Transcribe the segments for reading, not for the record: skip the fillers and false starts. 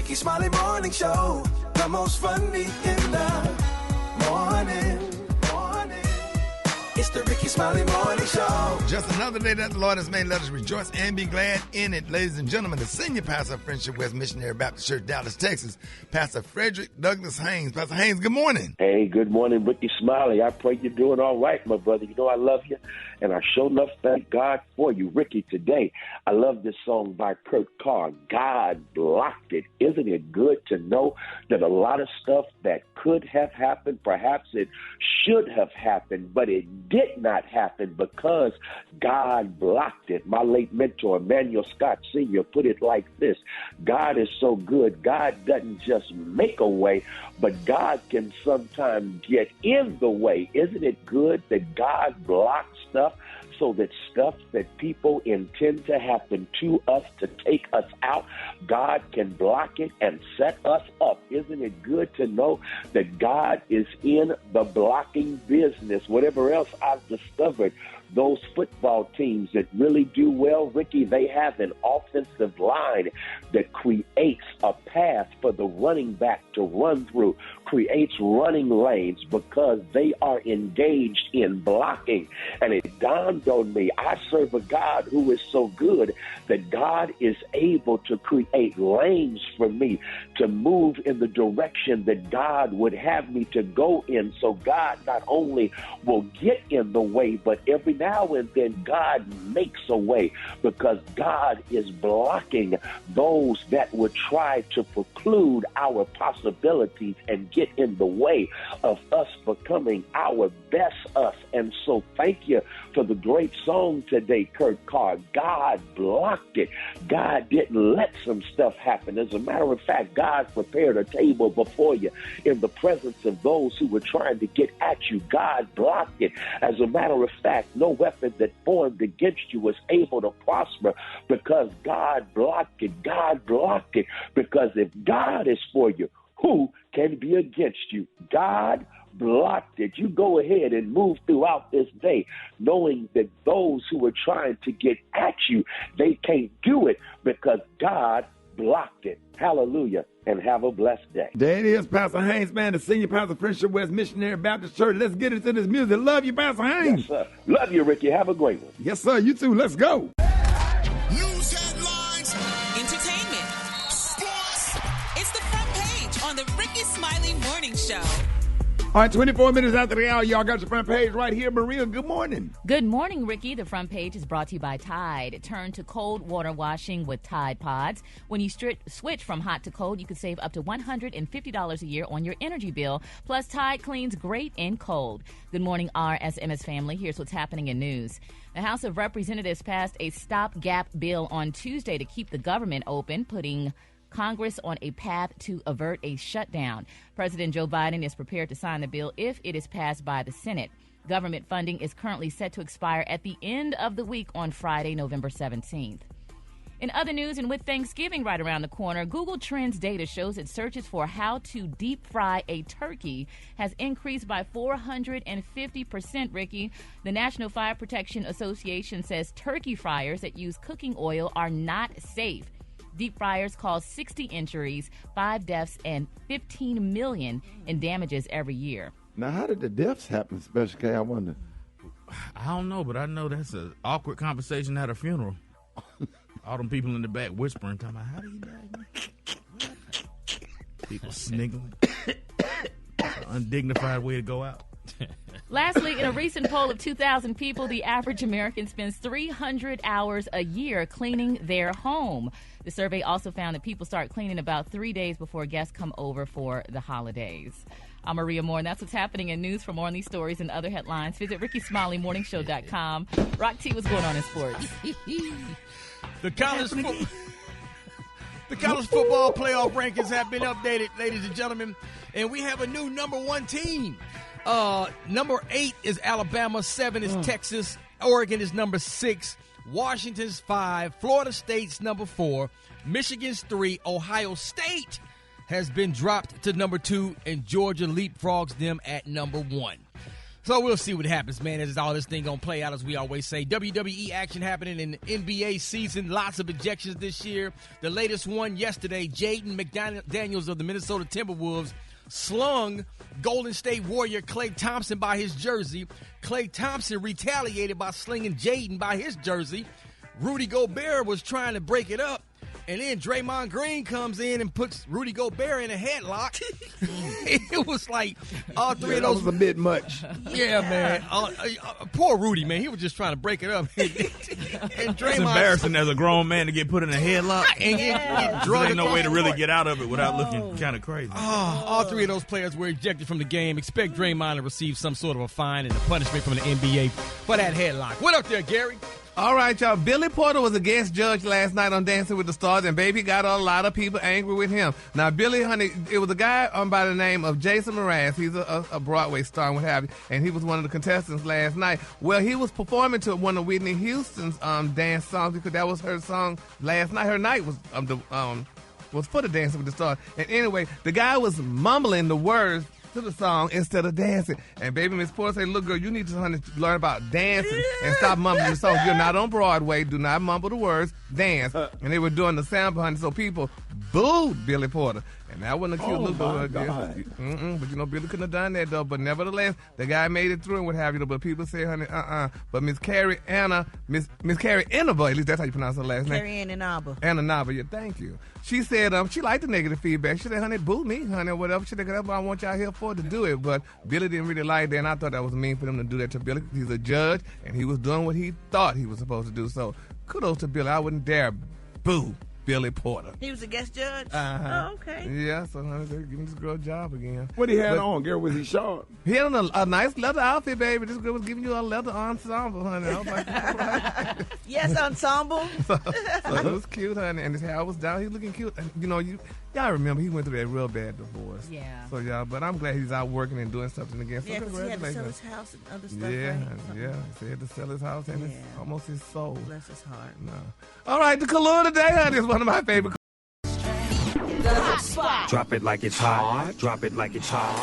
Rickey Smiley Morning Show, the most funny in the morning. It's the Rickey Smiley Morning Show. Just another day that the Lord has made. Let us rejoice and be glad in it. Ladies and gentlemen, the senior pastor of Friendship West Missionary Baptist Church, Dallas, Texas, Pastor Frederick Douglass Haynes. Pastor Haynes, good morning. Hey, good morning, Rickey Smiley. I pray you're doing all right, my brother. You know I love you, and I sure enough thank God for you. Rickey, today, I love this song by Kurt Carr, God Blocked It. Isn't it good to know that a lot of stuff that could have happened, perhaps it should have happened, but it did not happen because God blocked it. My late mentor, Emmanuel Scott Sr., put it like this: God is so good, God doesn't just make a way, but God can sometimes get in the way. Isn't it good that God blocks stuff so that stuff that people intend to happen to us to take us out, God can block it and set us up? Isn't it good to know that God is in the blocking business? Whatever else I've discovered, those football teams that really do well, Rickey, they have an offensive line that creates a path for the running back to run through, creates running lanes because they are engaged in blocking. And it dawned on me, I serve a God who is so good that God is able to create lanes for me to move in the direction that God would have me to go in. So God not only will get in the way, but every now and then God makes a way because God is blocking those that would try to preclude our possibilities and get in the way of us becoming our best us. And so thank you for the great song today, Kurt Carr. God blocked it. God didn't let some stuff happen. As a matter of fact, God prepared a table before you in the presence of those who were trying to get at you. God blocked it. As a matter of fact, no weapon that formed against you was able to prosper because God blocked it. God blocked it because if God is for you, who can be against you? God blocked it. You go ahead and move throughout this day knowing that those who are trying to get at you, they can't do it because God blocked it. Hallelujah, and have a blessed day. There it is, Pastor Haynes, man, the senior pastor of Friendship West Missionary Baptist Church. Let's get into this music. Love you, Pastor Haynes. Yes, sir. Love you, Rickey. Have a great one. Yes, sir. You too. Let's go. News headlines, entertainment, sports. It's the front page on the Rickey Smiley Morning Show. All right, 24 minutes after the hour, y'all got your front page right here. Maria, good morning. Good morning, Rickey. The front page is brought to you by Tide. Turn to cold water washing with Tide Pods. When you switch from hot to cold, you can save up to $150 a year on your energy bill. Plus, Tide cleans great in cold. Good morning, RSMS family. Here's what's happening in news. The House of Representatives passed a stopgap bill on Tuesday to keep the government open, putting Congress on a path to avert a shutdown. President Joe Biden is prepared to sign the bill if it is passed by the Senate. Government funding is currently set to expire at the end of the week on Friday, November 17th. In other news, and with Thanksgiving right around the corner, Google Trends data shows that searches for how to deep fry a turkey has increased by 450%, Rickey. The National Fire Protection Association says turkey fryers that use cooking oil are not safe. Deep fryers cause 60 injuries, 5 deaths, and $15 million in damages every year. Now, how did the deaths happen, Special K? I wonder. I don't know, but I know that's an awkward conversation at a funeral. All them people in the back whispering, talking about, how do you die? People sniggling. Undignified way to go out. Lastly, in a recent poll of 2,000 people, the average American spends 300 hours a year cleaning their home. The survey also found that people start cleaning about 3 days before guests come over for the holidays. I'm Maria Moore, and that's what's happening in news. For more on these stories and other headlines, visit RickeySmileyMorningShow.com. Rock T, what's going on in sports? The college football playoff rankings have been updated, ladies and gentlemen, and we have a new number one team. Number 8 is Alabama, 7 is Texas, Oregon is number 6, Washington's 5, Florida State's number 4, Michigan's 3, Ohio State has been dropped to number 2, and Georgia leapfrogs them at number 1. So we'll see what happens, man. As all this thing gonna play out, as we always say. WWE action happening in the NBA season. Lots of ejections this year. The latest one yesterday, Jaden McDaniels of the Minnesota Timberwolves slung Golden State Warrior Klay Thompson by his jersey. Klay Thompson retaliated by slinging Jaden by his jersey. Rudy Gobert was trying to break it up. And then Draymond Green comes in and puts Rudy Gobert in a headlock. It was like all three of those. That was a bit much. Yeah, man. Poor Rudy, man. He was just trying to break it up. And Draymond, it's embarrassing as a grown man to get put in a headlock. And get drugged. There's no way to really get out of it without looking kind of crazy. All three of those players were ejected from the game. Expect Draymond to receive some sort of a fine and a punishment from the NBA for that headlock. What up there, Gary? All right, y'all. Billy Porter was a guest judge last night on Dancing with the Stars, and baby got a lot of people angry with him. Now, Billy, honey, it was a guy by the name of Jason Mraz. He's a Broadway star and what have you, and he was one of the contestants last night. Well, he was performing to one of Whitney Houston's dance songs because that was her song last night. Her night was was for the Dancing with the Stars. And anyway, the guy was mumbling the words to the song instead of dancing. And baby Miss Porter said, look, girl, you need to learn about dancing and stop mumbling the song. You're not on Broadway. Do not mumble the words. Dance. And they were doing the sound behind it, so people booed Billy Porter. And that wasn't a cute look. But you know, Billy couldn't have done that, though. But nevertheless, the guy made it through and what have you. But people say, honey, But Miss Carrie Inaba, at least that's how you pronounce her last name. Carrie Inaba. Inaba, yeah, thank you. She said she liked the negative feedback. She said, honey, boo me, honey, or whatever. She said, that's what I want y'all here for, to do it. But Billy didn't really like that, and I thought that was mean for them to do that to Billy. He's a judge, and he was doing what he thought he was supposed to do. So kudos to Billy. I wouldn't dare boo Billy Porter. He was a guest judge? Uh-huh. Oh, okay. Yeah, so honey, they're giving this girl a job again. What he had on, girl? Was he short? He had on a nice leather outfit, baby. This girl was giving you a leather ensemble, honey. I was like, all right. Yes, ensemble. so it was cute, honey. And his hair was down. He was looking cute. And, you know, y'all remember he went through that real bad divorce. Yeah. So, y'all, but I'm glad he's out working and doing something again. So Yeah, because he had to sell his house and other stuff, right? Yeah. He had to sell his house and almost his soul. Bless his heart. No. All right, the Kahlua today, honey, is one of my favorite. Drop it like it's hot. Drop it like it's hot.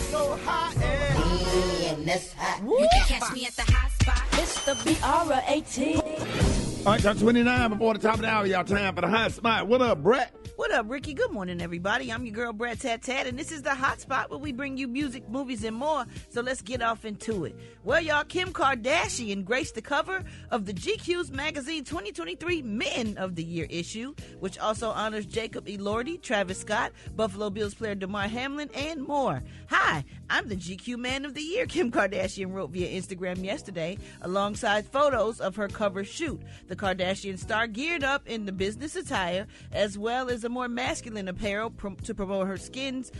So hot and that's hot. You can catch me at the hot spot. It's the BR18. All right, y'all, 29 before the top of the hour, y'all. Time for the hot spot. What up, Brett? What up, Ricky? Good morning, everybody. I'm your girl, Brad Tat Tat, and this is the Hot Spot where we bring you music, movies, and more. So let's get off into it. Well, y'all, Kim Kardashian graced the cover of the GQ's magazine 2023 Men of the Year issue, which also honors Jacob Elordi, Travis Scott, Buffalo Bills player DeMar Hamlin, and more. Hi, I'm the GQ Man of the Year, Kim Kardashian wrote via Instagram yesterday, alongside photos of her cover shoot. The Kardashian star geared up in the business attire, as well as a more masculine apparel to promote her Skims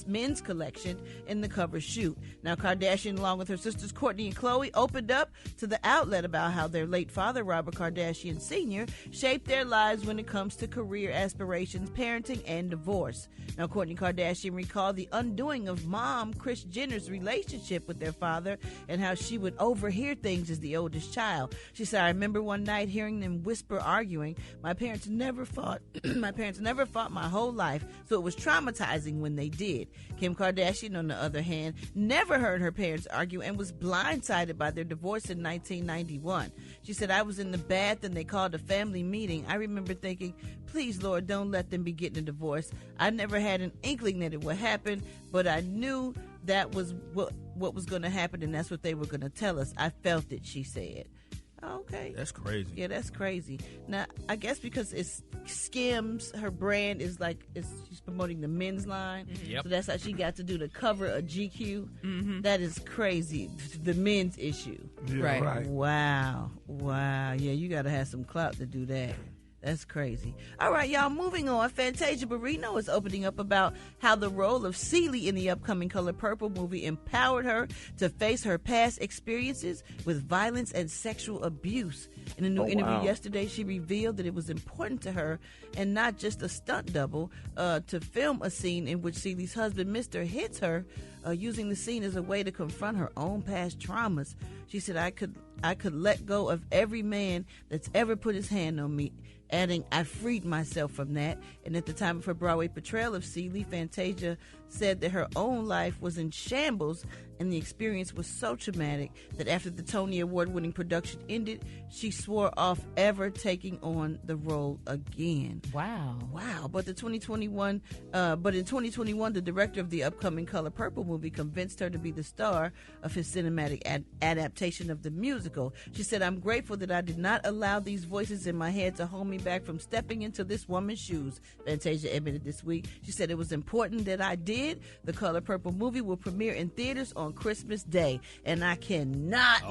men's collection in the cover shoot. Now, Kardashian, along with her sisters Kourtney and Khloe, opened up to the outlet about how their late father, Robert Kardashian Sr., shaped their lives when it comes to career aspirations, parenting, and divorce. Now, Kourtney Kardashian recalled the undoing of mom Kris Jenner's relationship with their father and how she would overhear things as the oldest child. She said, I remember one night hearing them whisper arguing. My parents never fought my whole life, so it was traumatizing when they did. Kim Kardashian, on the other hand, never heard her parents argue and was blindsided by their divorce in 1991. She said, I was in the bath and they called a family meeting. I remember thinking, please, Lord, don't let them be getting a divorce. I never had an inkling that it would happen, but I knew that was what was going to happen, and that's what they were going to tell us. I felt it, she said. Okay. That's crazy. Yeah, that's crazy. Now, I guess because it's Skims, her brand is she's promoting the men's line. Yep. So that's how she got to do the cover of GQ. Mm-hmm. That is crazy. The men's issue. Yeah, right. Wow. Yeah, you got to have some clout to do that. That's crazy. All right, y'all, moving on. Fantasia Barrino is opening up about how the role of Celie in the upcoming Color Purple movie empowered her to face her past experiences with violence and sexual abuse. In a new interview yesterday, she revealed that it was important to her, and not just a stunt double, to film a scene in which Celie's husband, Mr., hits her, using the scene as a way to confront her own past traumas. She said, I could let go of every man that's ever put his hand on me, adding, I freed myself from that. And at the time of her Broadway portrayal of Celie, Fantasia said that her own life was in shambles and the experience was so traumatic that after the Tony Award-winning production ended, she swore off ever taking on the role again. Wow. But in 2021, the director of the upcoming Color Purple movie convinced her to be the star of his cinematic adaptation of the musical. She said, "I'm grateful that I did not allow these voices in my head to hold me back from stepping into this woman's shoes," Fantasia admitted this week. She said, "It was important that I did. The Color Purple movie will premiere in theaters on Christmas Day, and I cannot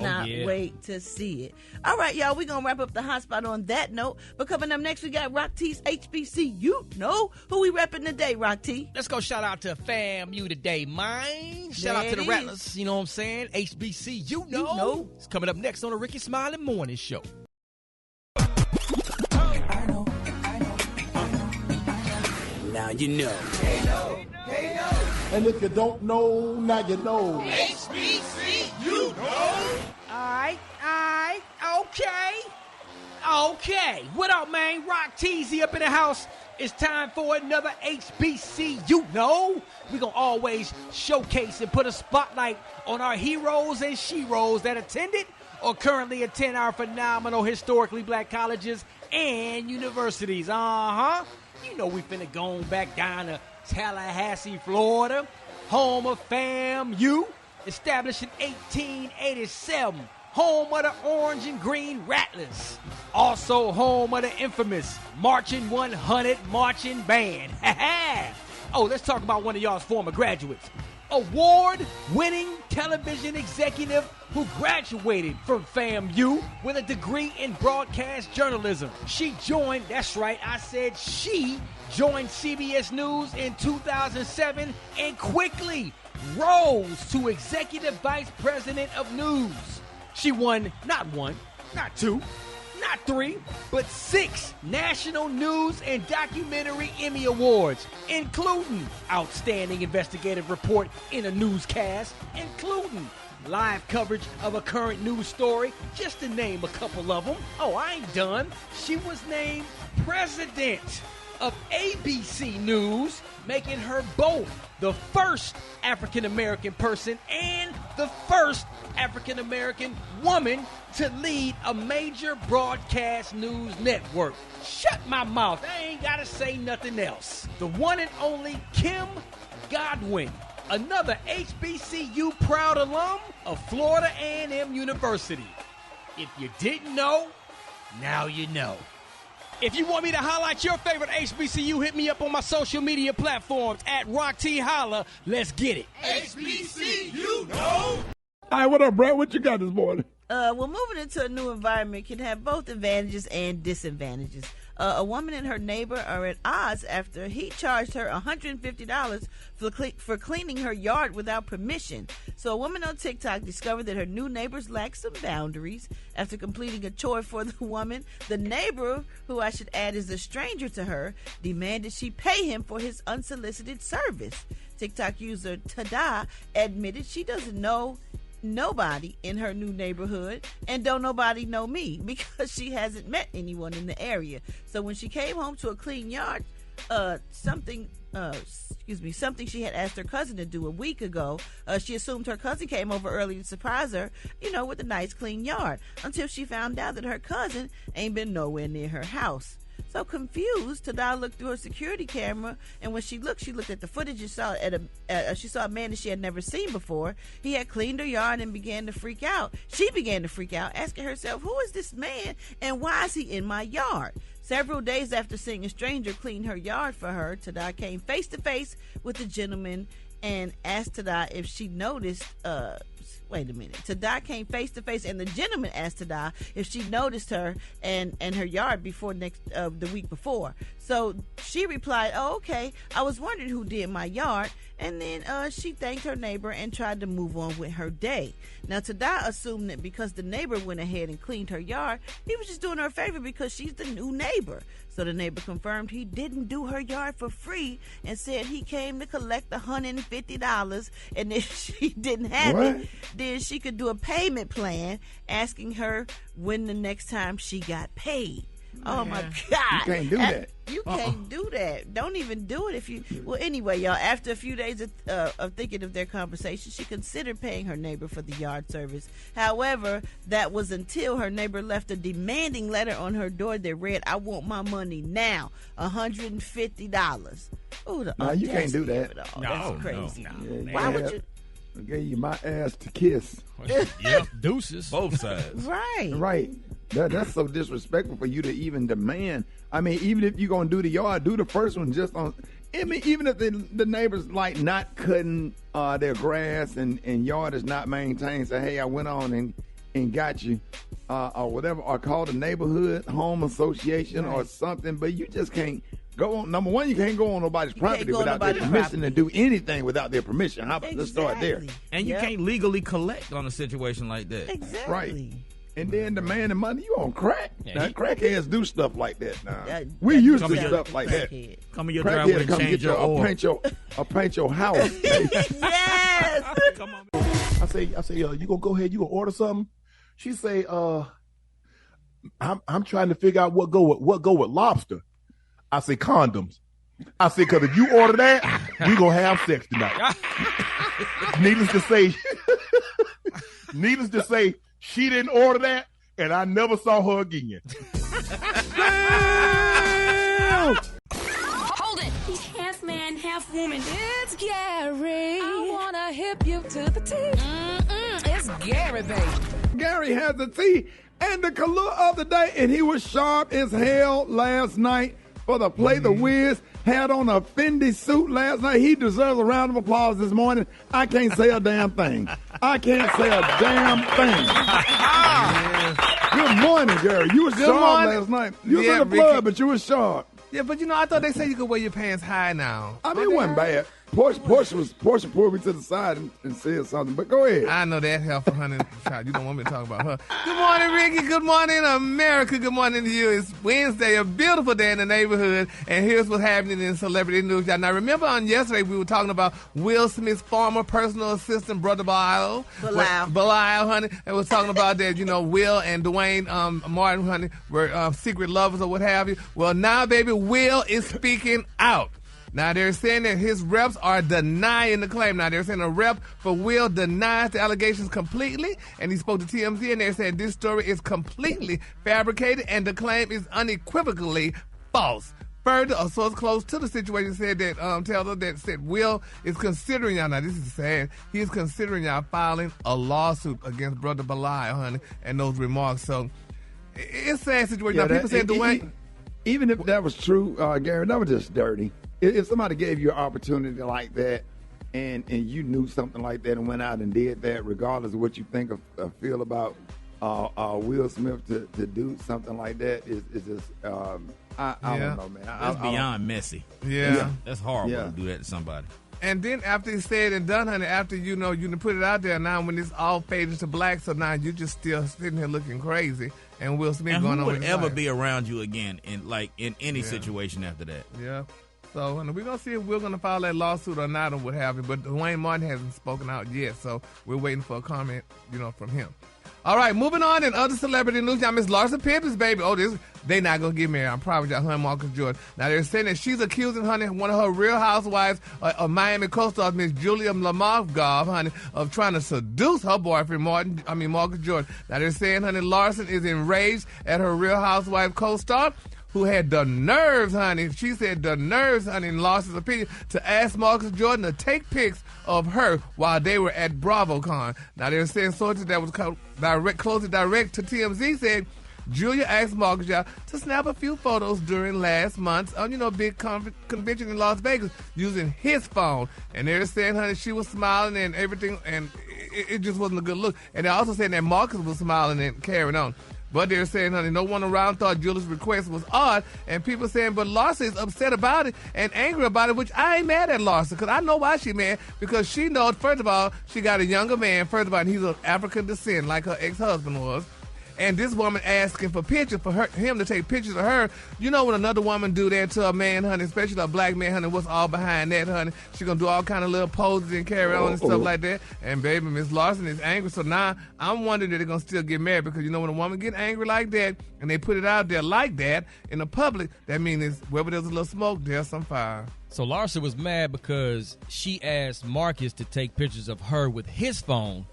wait to see it." All right, y'all, we're going to wrap up the hotspot on that note. But coming up next, we got Rock T's HBCU. You know who we repping today, Rock T? Let's go shout out to FAMU today, mine. Shout out to the Rattlers, you know what I'm saying? HBCU, you know. It's coming up next on the Rickey Smiley Morning Show. Now you know. And if you don't know, now you know. HBCU, Okay. What up, man? Rock Teasy up in the house. It's time for another HBCU. We're going to always showcase and put a spotlight on our heroes and sheroes that attended or currently attend our phenomenal historically black colleges and universities. You know we finna go back down to Tallahassee, Florida, home of FAMU, established in 1887, home of the Orange and Green Rattlers, also home of the infamous Marching 100 Marching Band. Oh, let's talk about one of y'all's former graduates. Award-winning television executive who graduated from FAMU with a degree in broadcast journalism. She joined CBS News in 2007 and quickly rose to executive vice president of news. She won not one, not two, not three, but 6 National News and Documentary Emmy Awards, including Outstanding Investigative Report in a Newscast, including live coverage of a current news story, just to name a couple of them. Oh, I ain't done. She was named president of ABC News, making her both the first African-American person and the first African-American woman to lead a major broadcast news network. Shut my mouth. I ain't got to say nothing else. The one and only Kim Godwin, another HBCU proud alum of Florida A&M University. If you didn't know, now you know. If you want me to highlight your favorite HBCU, hit me up on my social media platforms at Rock T Holla. Let's get it. HBCU, All right, what up, Brad? What you got this morning? Well, moving into a new environment can have both advantages and disadvantages. A woman and her neighbor are at odds after he charged her $150 for cleaning her yard without permission. So a woman on TikTok discovered that her new neighbors lack some boundaries. After completing a chore for the woman, the neighbor, who I should add is a stranger to her, demanded she pay him for his unsolicited service. TikTok user Tada admitted she doesn't know nobody in her new neighborhood and don't nobody know me because she hasn't met anyone in the area. So when she came home to a clean yard, something she had asked her cousin to do a week ago, she assumed her cousin came over early to surprise her, with a nice clean yard, until she found out that her cousin ain't been nowhere near her house. So confused, Tada looked through her security camera, and when she looked at the footage and saw she saw a man that she had never seen before. He had cleaned her yard and began to freak out. She began to freak out, asking herself, "Who is this man, and why is he in my yard?" Several days after seeing a stranger clean her yard for her, Tada came face to face with the gentleman and asked Tada if she noticed. Tada came face to face, and the gentleman asked Tada if she noticed her and her yard before the week before. So she replied, "Oh, okay. I was wondering who did my yard." And then she thanked her neighbor and tried to move on with her day. Now, Tada assumed that because the neighbor went ahead and cleaned her yard, he was just doing her a favor because she's the new neighbor. So the neighbor confirmed he didn't do her yard for free and said he came to collect $150, and if she didn't have it, then she could do a payment plan, asking her when the next time she got paid. Oh my God! You can't do that. You can't do that. Don't even do it if you. Well, anyway, y'all. After a few days of thinking of their conversation, she considered paying her neighbor for the yard service. However, that was until her neighbor left a demanding letter on her door that read, "I want my money now, $150." Oh, no, you can't do that. No, that's crazy. No. Why would you? I gave you my ass to kiss. Yep, deuces. Both sides. Right. That's so disrespectful for you to even demand. I mean, even if you're going to do the yard, do the first one just on. I mean, even if the neighbors like not cutting their grass and yard is not maintained, say, hey, I went on and got you or whatever, or call the neighborhood home association or something, but you just can't go on. Number one, you can't go on nobody's property without their permission and do anything without their permission. Let's start there. And you can't legally collect on a situation like that. Exactly. Right. And then demanding money, you on crack. Now, crackheads do stuff like that now. We That used to sounds stuff like that. Come in your driveway and change your oil. I'll paint your house. Yes. Come on. I say, you gonna go ahead, you gonna order something? She say, I'm trying to figure out what go with lobster. I say condoms. I say, cause if you order that, we gonna have sex tonight. Needless to say, she didn't order that, and I never saw her again. Hold it. He's half man, half woman. It's Gary. I wanna hip you to the T. It's Gary, baby. Gary has the tea and the color of the day, and he was sharp as hell last night for the Play the Wiz. Had on a Fendi suit last night. He deserves a round of applause this morning. I can't say a damn thing. Good morning, Gary. You was sharp last night. You was in the club, but you was sharp. Yeah, but I thought they said you could wear your pants high now. I mean, it wasn't bad. Portia pulled me to the side and said something, but go ahead. I know that helpful, honey. You don't want me to talk about her. Good morning, Ricky. Good morning, America. Good morning to you. It's Wednesday, a beautiful day in the neighborhood, and here's what's happening in celebrity news. Now, remember on yesterday we were talking about Will Smith's former personal assistant, Brother Belial, honey, and was talking about that, Will and Dwayne Martin, honey, were secret lovers or what have you. Well, now, baby, Will is speaking out. Now, they're saying that his reps are denying the claim. Now, they're saying a rep for Will denies the allegations completely, and he spoke to TMZ, and they're saying this story is completely fabricated, and the claim is unequivocally false. Further, a source close to the situation said that, that said Will is considering y'all, now this is sad, he is considering y'all filing a lawsuit against Brother Belial, honey, and those remarks. So, it's a sad situation. Now, people saying Dwayne... Even if that was true, Gary, that was just dirty. If somebody gave you an opportunity like that and you knew something like that and went out and did that, regardless of what you think or feel about Will Smith to do something like that, is just, I don't know, man. That's beyond messy. Yeah. That's horrible to do that to somebody. And then after it's said and done, honey, after you put it out there, now when it's all faded to black, so now you're just still sitting here looking crazy. And Will Smith and going who on would ever be around you again in any situation after that? Yeah. So we're going to see if we're going to file that lawsuit or not or what have you. But Dwayne Martin hasn't spoken out yet, so we're waiting for a comment, from him. All right, moving on in other celebrity news. Now, Miss Larsa Pippen, baby. They not going to get married. I promise y'all, her and Marcus Jordan. Now, they're saying that she's accusing, honey, one of her Real Housewives of Miami co-stars, Miss Julia Lamargov, honey, of trying to seduce her boyfriend, Marcus Jordan. Now, they're saying, honey, Larson is enraged at her Real Housewives co-star, who had the nerves, honey. She said the nerves, honey, in Larson's opinion, to ask Marcus Jordan to take pics of her while they were at BravoCon. Now, they're saying sources that was closely direct to TMZ said Julia asked Marcus to snap a few photos during last month's, big convention in Las Vegas using his phone. And they're saying, honey, she was smiling and everything, and it just wasn't a good look. And they're also saying that Marcus was smiling and carrying on. But they're saying, honey, no one around thought Julia's request was odd. And people saying, but Larsa is upset about it and angry about it, which I ain't mad at Larsa, because I know why she's mad. Because she knows, first of all, she got a younger man, first of all, and he's of African descent, like her ex-husband was. and this woman asking for pictures for him to take pictures of her. You know when another woman do that to a man, honey, especially a black man, honey, what's all behind that, honey? She gonna do all kind of little poses and carry on and stuff like that. And baby, Miss Larson is angry. So now I'm wondering if they're gonna still get married, because you know when a woman get angry like that and they put it out there like that in the public, that means wherever there's a little smoke, there's some fire. So Larsa was mad because she asked Marcus to take pictures of her with his phone,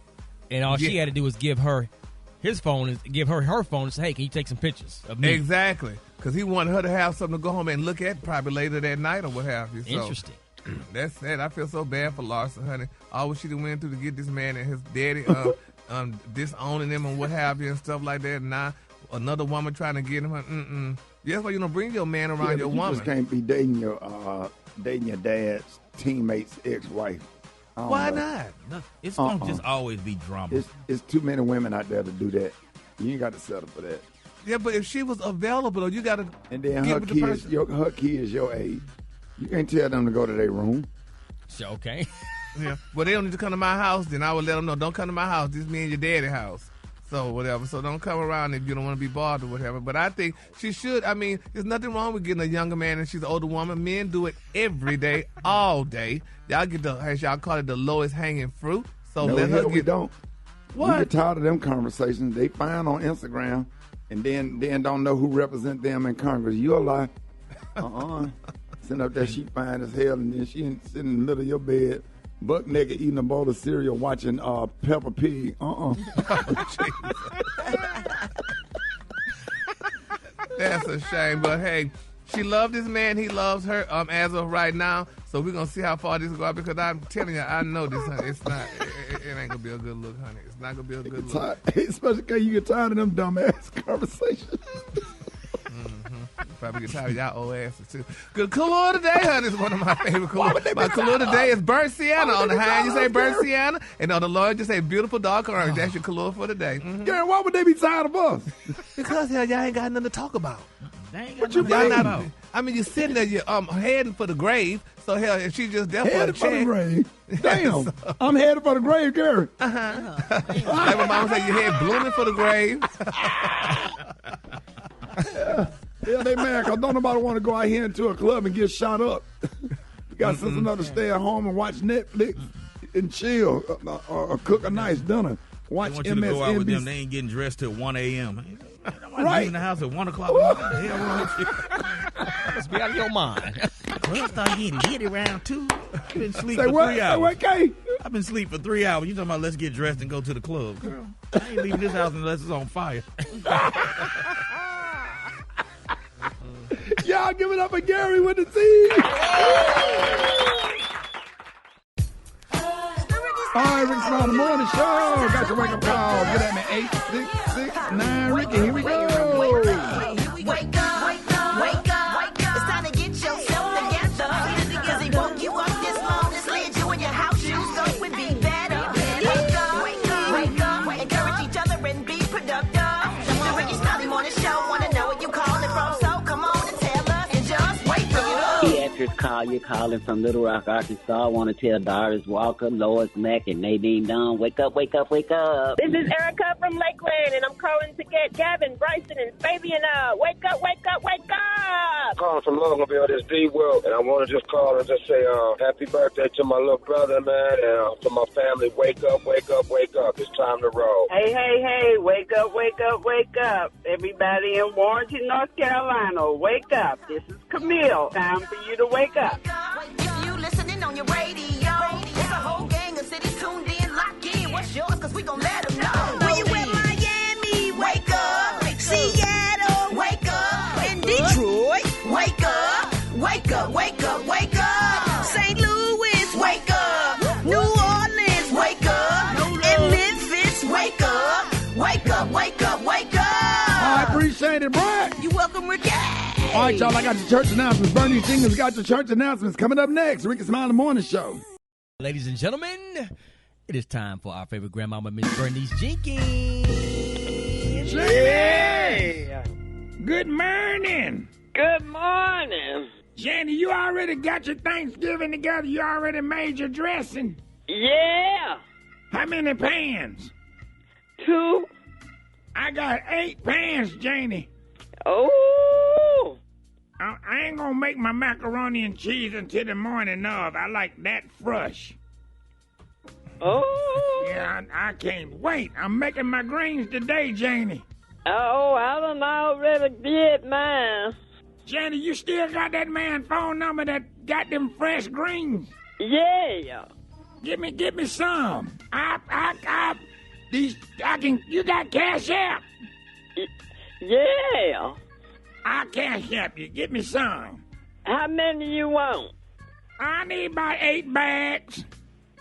and all she had to do was give her his phone and give her phone and say, hey, can you take some pictures of me? Exactly, because he wanted her to have something to go home and look at probably later that night or what have you. So, interesting. That's sad. I feel so bad for Larsa, honey. All what she done went through to get this man and his daddy disowning him and what have you and stuff like that. And now another woman trying to get him. That's why you don't bring your man around your woman. You just can't be dating your dad's teammate's ex-wife. Why not? No, it's gonna just always be drama. It's too many women out there to do that. You ain't got to settle for that. Yeah, but if she was available, you got to. And then her kids your age. You can't tell them to go to their room. Okay. Yeah. Well, they don't need to come to my house. Then I would let them know, don't come to my house. This is me and your daddy's house. So whatever. So don't come around if you don't want to be bothered or whatever. But I think she should. I mean, there's nothing wrong with getting a younger man and she's an older woman. Men do it every day, all day. Y'all get as y'all call it, the lowest hanging fruit. So no, let her get. We don't. What? We get tired of them conversations. They find on Instagram and then don't know who represent them in Congress. You're a lie. Sitting up there, she fine as hell, and then she sitting in the middle of your bed, buck naked, eating a bowl of cereal, watching Peppa Pig. That's a shame, but hey, she loved this man. He loves her as of right now. So we're gonna see how far this goes, because I'm telling you, I know this, honey. It's not. It ain't gonna be a good look, honey. It's not gonna be a good look. Especially because you get tired of them dumbass conversations. Probably get tired of y'all old asses too. Good color today, honey, is one of my favorite colors. My color today is burnt sienna. On the high, you say burnt sienna, and on the low, you say beautiful dark orange. That's your color for today. Gary, why would they be tired of us? Because hell, y'all ain't got nothing to talk about. What you mean? I mean, you're sitting there, you're heading for the grave. So hell, if she just there for the check. The grave. Damn, so, I'm headed for the grave, Gary. Like my mama said, your head blooming for the grave. Yeah, they mad because don't nobody want to go out here into a club and get shot up. You got sister to stay at home and watch Netflix and chill or cook a nice dinner. Watch MSNBC. To go out with them. They ain't getting dressed till 1 a.m. Right. In the house at 1 o'clock. What the hell wrong with you? Must be out of your mind. Well, start getting hit around 2. I've been asleep for 3 hours. Say what, Kay? I've been asleep for 3 hours. You talking about let's get dressed and go to the club? Girl, I ain't leaving this house unless it's on fire. Y'all give it up for Gary with the team. All right, Rickey Smiley Morning Show. Got your wake up call. Get at me 866-9 Rickey. Here we go. Wake up, wake up. It's time to get yourself together. Because he woke you up this morning, slid you in your house shoes, so it would be better. Wake up, wake up. Encourage each other and be productive. The Rickey Smiley Morning Show. Want to know where you calling from, so come on and tell us and just wake up. Beatrice Collier calling from Little Rock, Arkansas. I want to tell Doris Walker, Lois Mack, and Nadine Dunn, wake up, wake up, wake up. This is Erica from Lakeland, and I'm calling to get Gavin, Bryson, and Fabian up. Wake up, wake up, wake up! Calling from Loganville, this D-Will, and I want to just call and just say happy birthday to my little brother, man, and to my family. Wake up, wake up, wake up. It's time to roll. Hey, wake up, wake up, wake up. Everybody in Warrenton, North Carolina, wake up. This is Camille. Time for you to wake up. If you listening on your radio, there's a whole gang of cities tuned in, locked in. What's yours? Because we gon' let them know. When you in Miami, wake up. Seattle, wake up. In Detroit, wake up. Wake up, wake up, wake up. St. Louis, wake up. New Orleans, wake up. And Memphis, wake up. Wake up, wake up, wake up. I appreciate it, Brad. You welcome, Rickey. All right, y'all, I got your church announcements. Bernie Singers got your church announcements. Coming up next, Rickey Smiley Morning Show. Ladies and gentlemen, it is time for our favorite grandmama, Miss Bernice Jenkins. Hey! Good morning. Good morning. Jenny, you already got your Thanksgiving together? You already made your dressing? Yeah. How many pans? 2. I got 8 pans, Janie. Oh. I ain't gonna make my macaroni and cheese until the morning of. I like that fresh. Oh. Yeah, I can't wait. I'm making my greens today, Janie. Oh, I done already did mine. Janie, you still got that man phone number that got them fresh greens? Yeah. Give me some. You got Cash App? Yeah. I Cash App you. Give me some. How many you want? I need about 8 bags.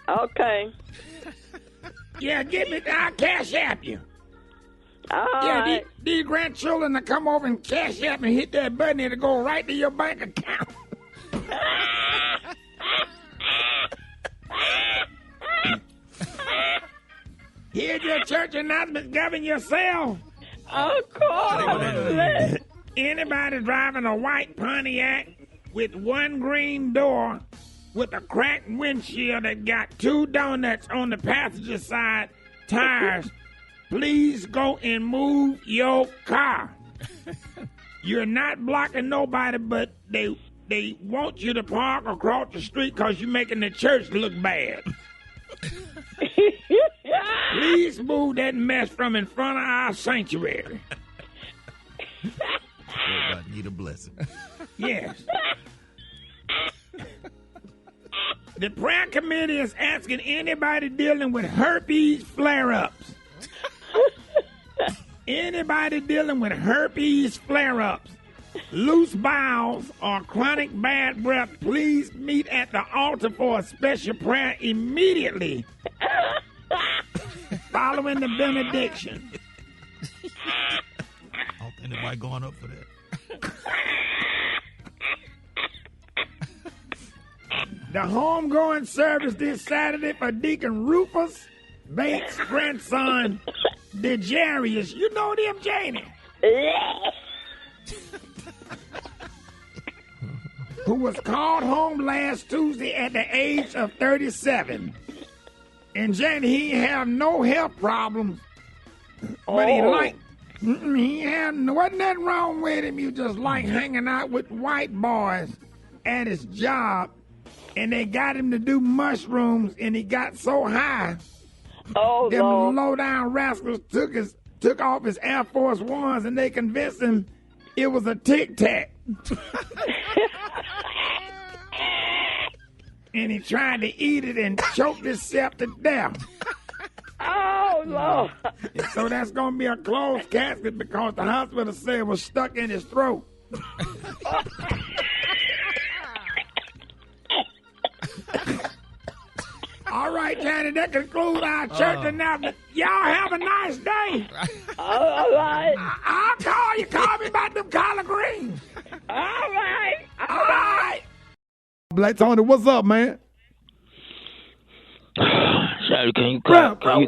Okay. Yeah, I'll Cash App you. All yeah, right. These grandchildren to come over and Cash App and hit that button and it'll go right to your bank account. Here's your church announcement. Govern yourself. Of course. Anybody driving a white Pontiac with one green door with a cracked windshield that got 2 donuts on the passenger side tires, please go and move your car. You're not blocking nobody, but they want you to park across the street because you're making the church look bad. Please move that mess from in front of our sanctuary. I need a blessing. Yes. The prayer committee is asking anybody dealing with herpes flare-ups. Anybody dealing with herpes flare-ups, loose bowels, or chronic bad breath, please meet at the altar for a special prayer immediately following the benediction. I don't think anybody going up for that. The homegoing service this Saturday for Deacon Rufus Bates' grandson, DeJarius. You know them, Janie? Who was called home last Tuesday at the age of 37. And Janie, he have no health problems. But he wasn't nothing wrong with him. You just like hanging out with white boys at his job. And they got him to do mushrooms, and he got so high. Oh, them Lord. low-down rascals took off his Air Force Ones, and they convinced him it was a Tic Tac. And he tried to eat it and choked himself to death. Oh, Lord. And so that's going to be a closed casket because the hospital said it was stuck in his throat. All right, Johnny, that concludes our church announcement. Y'all have a nice day. All right. I'll call you. Call me about them collard greens. All right. All right. Black Tony, what's up, man? Shawty, can you Bro, call?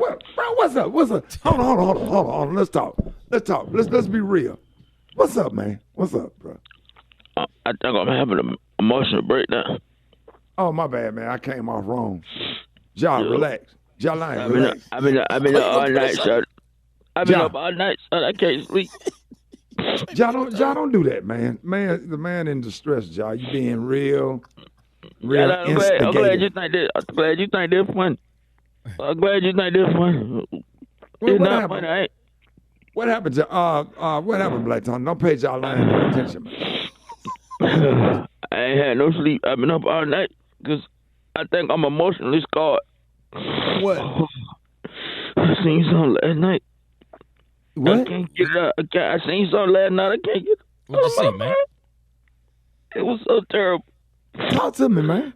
what's up? What's up? Hold on. Let's talk. Let's be real. What's up, man? What's up, bro? I think I'm having an emotional breakdown. Oh, my bad, man. I came off wrong. Y'all, relax. Y'all, relax. I've been up all night, son. I've been up all night, son. I can't sleep. Y'all don't do that, man. The man in distress, y'all. You being real I'm glad you think this. I'm glad you think this funny. It's not funny, eh? What happened, what happened, Black Tony? Don't pay y'all line no attention, man. I ain't had no sleep. I've been up all night because I think I'm emotionally scarred. What? I seen something last night. What? I can't get it out. I seen something last night. I can't get it. What'd you see, man? It was so terrible. Talk to me, man.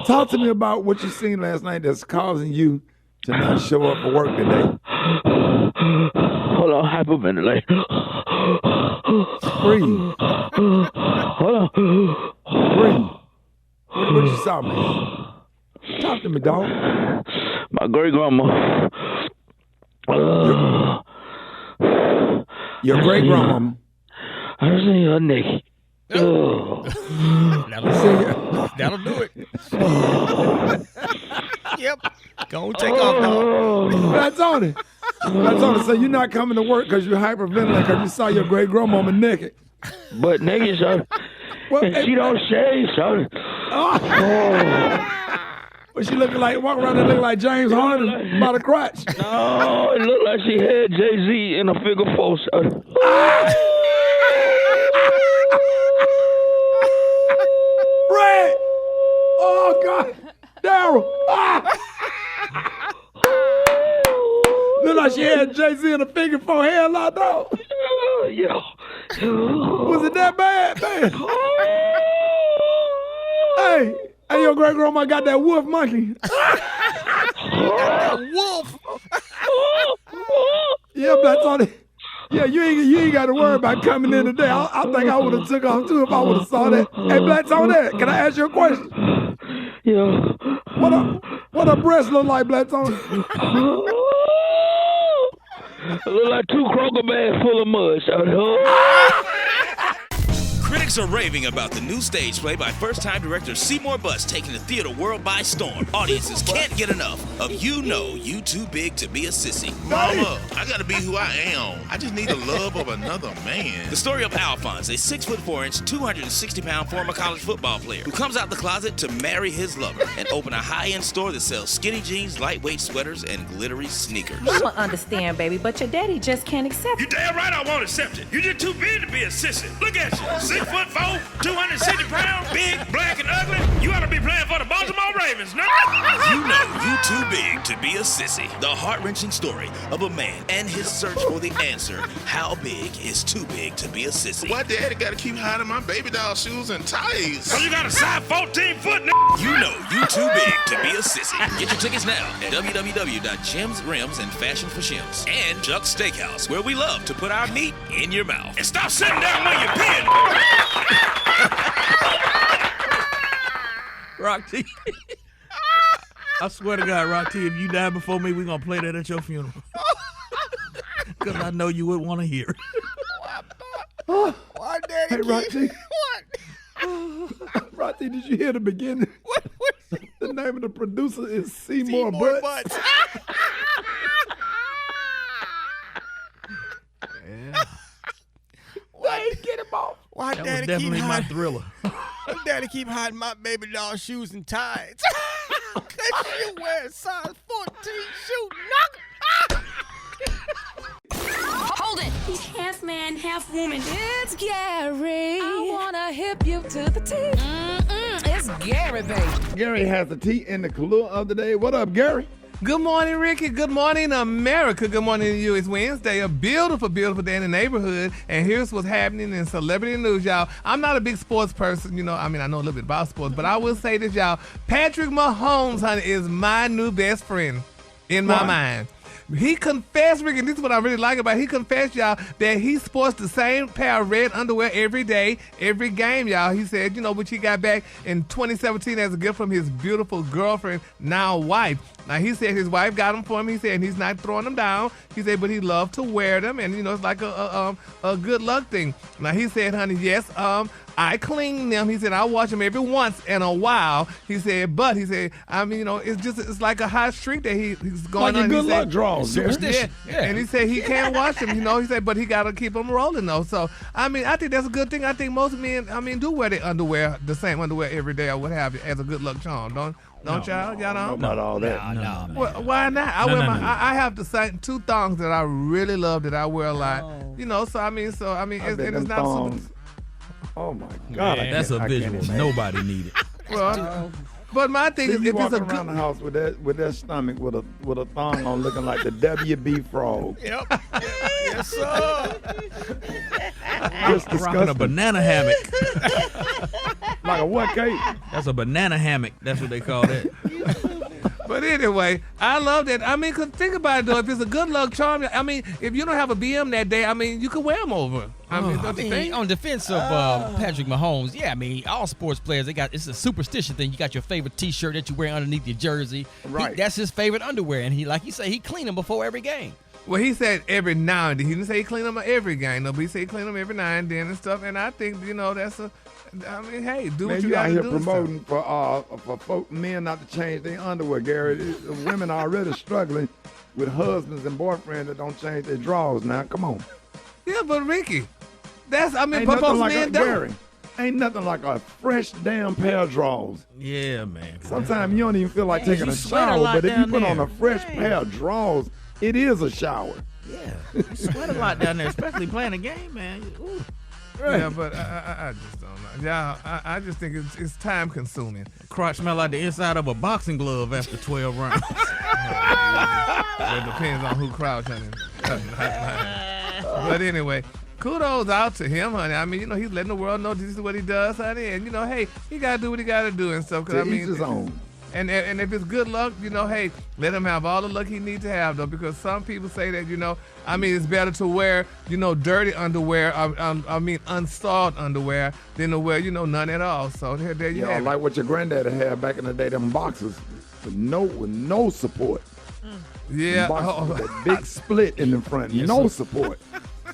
Talk to me about what you seen last night that's causing you to not show up for work today. Hold on, hyperventilate. Breathe. Hold on. Breathe. What you saw, man? Talk to me, dog. My great grandma. Your great grandmama. I done seen her naked. That'll do it. Yep. Don't take off, dog. That's on it. That's on it. So you're not coming to work because you're hyperventilating because you saw your great grandmama naked. But niggas, son. Well, and she don't shave, son. But she walking around there looking like James Harden by the crotch. No, it looked like she had Jay-Z in a figure four, son. Fred! Oh, God. Daryl! Look like she had Jay-Z in a figure four hairline, dog. Yeah. Was it that bad, man? Hey, your great grandma got that wolf monkey. Wolf. Yeah, that's on it. Yeah, you ain't got to worry about coming in today. I think I would have took off too if I would have saw that. Hey, Black's on that. Can I ask you a question? Yeah. What her breasts look like, Black's on? It look like 2 Kroger bags full of mud, son. Critics are raving about the new stage play by first-time director Seymour Butts taking the theater world by storm. Audiences can't get enough of You Know You Too Big to Be a Sissy. Mama, I gotta be who I am. I just need the love of another man. The story of Alphonse, a 6'4", 260-pound former college football player who comes out the closet to marry his lover and open a high-end store that sells skinny jeans, lightweight sweaters, and glittery sneakers. Mama understand, baby, but your daddy just can't accept You it. damn right I won't accept it. You're just too big to be a sissy. Look at you, 6'4", 260 pounds, big, black, and ugly. You ought to be playing for the Baltimore Ravens, no? You Know You Too Big to Be a Sissy. The heart-wrenching story of a man and his search for the answer. How big is too big to be a sissy? Why daddy gotta keep hiding my baby doll shoes and ties? Cause you got a size 14 foot, You Know You Too Big to Be a Sissy. Get your tickets now at www.Gems, Rims, and Fashion for Shims. And Chuck's Steakhouse, where we love to put our meat in your mouth. And stop sitting down when you're peeing. Rock T. I swear to God, Rock T, if you die before me, we're going to play that at your funeral. Because I know you would want to hear it. Why, Daddy? Hey, Roxy. What? Roxy, did you hear the beginning? The name of the producer is Seymour Butts. Yeah. Why get him off? Why That Daddy was definitely keep my hiding? thriller. Why Daddy keep hiding my baby doll shoes and ties? Cause you wear a size 14 shoe, knocker. Hold it! He's half man, half woman. It's Gary. I wanna hip you to the T. It's Gary, baby. Gary has the tea in the clue of the day. What up, Gary? Good morning, Ricky. Good morning, America. Good morning to you. It's Wednesday, a beautiful, beautiful day in the neighborhood. And here's what's happening in celebrity news, y'all. I'm not a big sports person, I know a little bit about sports, but I will say this, y'all. Patrick Mahomes, honey, is my new best friend in my mind. He confessed, Rick, and this is what I really like about it. He confessed, y'all, that he sports the same pair of red underwear every day, every game, y'all. He said, which he got back in 2017 as a gift from his beautiful girlfriend, now wife. Now, he said his wife got them for him. He said he's not throwing them down. He said, but he loved to wear them, and, it's like a good luck thing. Now, he said, honey, yes, I clean them. He said, I wash them every once in a while. He said, it's like a hot streak that he's going like on. Like a good luck draw. Yeah. And he said he can't wash them, he said, but he got to keep them rolling, though. So, I think that's a good thing. I think most men, do wear their underwear, the same underwear every day or what have you, as a good luck charm, don't y'all? Y'all don't? Not all that. No. Well, why not? I have the same 2 thongs that I really love that I wear a lot. It's not thongs. super. Oh my God! Man, that's a visual nobody needed. Well, but my thing is, you if it's a around good the house with that stomach with a thong on, looking like the WB frog. Yep. Yes, sir. Just Rocking a banana hammock. Like a what, Kate? That's a banana hammock. That's what they call that. But anyway, I love that. Cause think about it though. If it's a good luck charm, if you don't have a BM that day, you can wear them over. On defense of Patrick Mahomes, all sports players, it's a superstition thing. You got your favorite T-shirt that you wear underneath your jersey. Right. That's his favorite underwear, and he clean them before every game. Well, he said every now and then. He didn't say he clean them every game, though, but he said he clean them every now and then and stuff. And I think, that's hey, do what you got to do. Man, you out here promoting for men not to change their underwear, Gary. Women are already struggling with husbands and boyfriends that don't change their drawers now. Come on. Yeah, but Ricky, most men don't. Gary, ain't nothing like a fresh damn pair of drawers. Yeah, man. Sometimes you don't even feel like taking a shower, but if you put on a fresh pair of drawers, it is a shower. Yeah, you sweat a lot down there, especially playing a game, man. Ooh. Right. Yeah, but I just don't know. Yeah, I just think it's time consuming. Crotch smell like the inside of a boxing glove after 12 rounds. It depends on who crouch, honey. But anyway, kudos out to him, honey. I mean, he's letting the world know this is what he does, honey. And, hey, he got to do what he got to do and stuff. To each his own. And if it's good luck, hey, let him have all the luck he needs to have, though, because some people say that, it's better to wear, dirty underwear, unsoiled underwear than to wear, none at all. So there you have it. Like what your granddaddy had back in the day, them boxers with no support. Yeah. With that big split in the front, no support.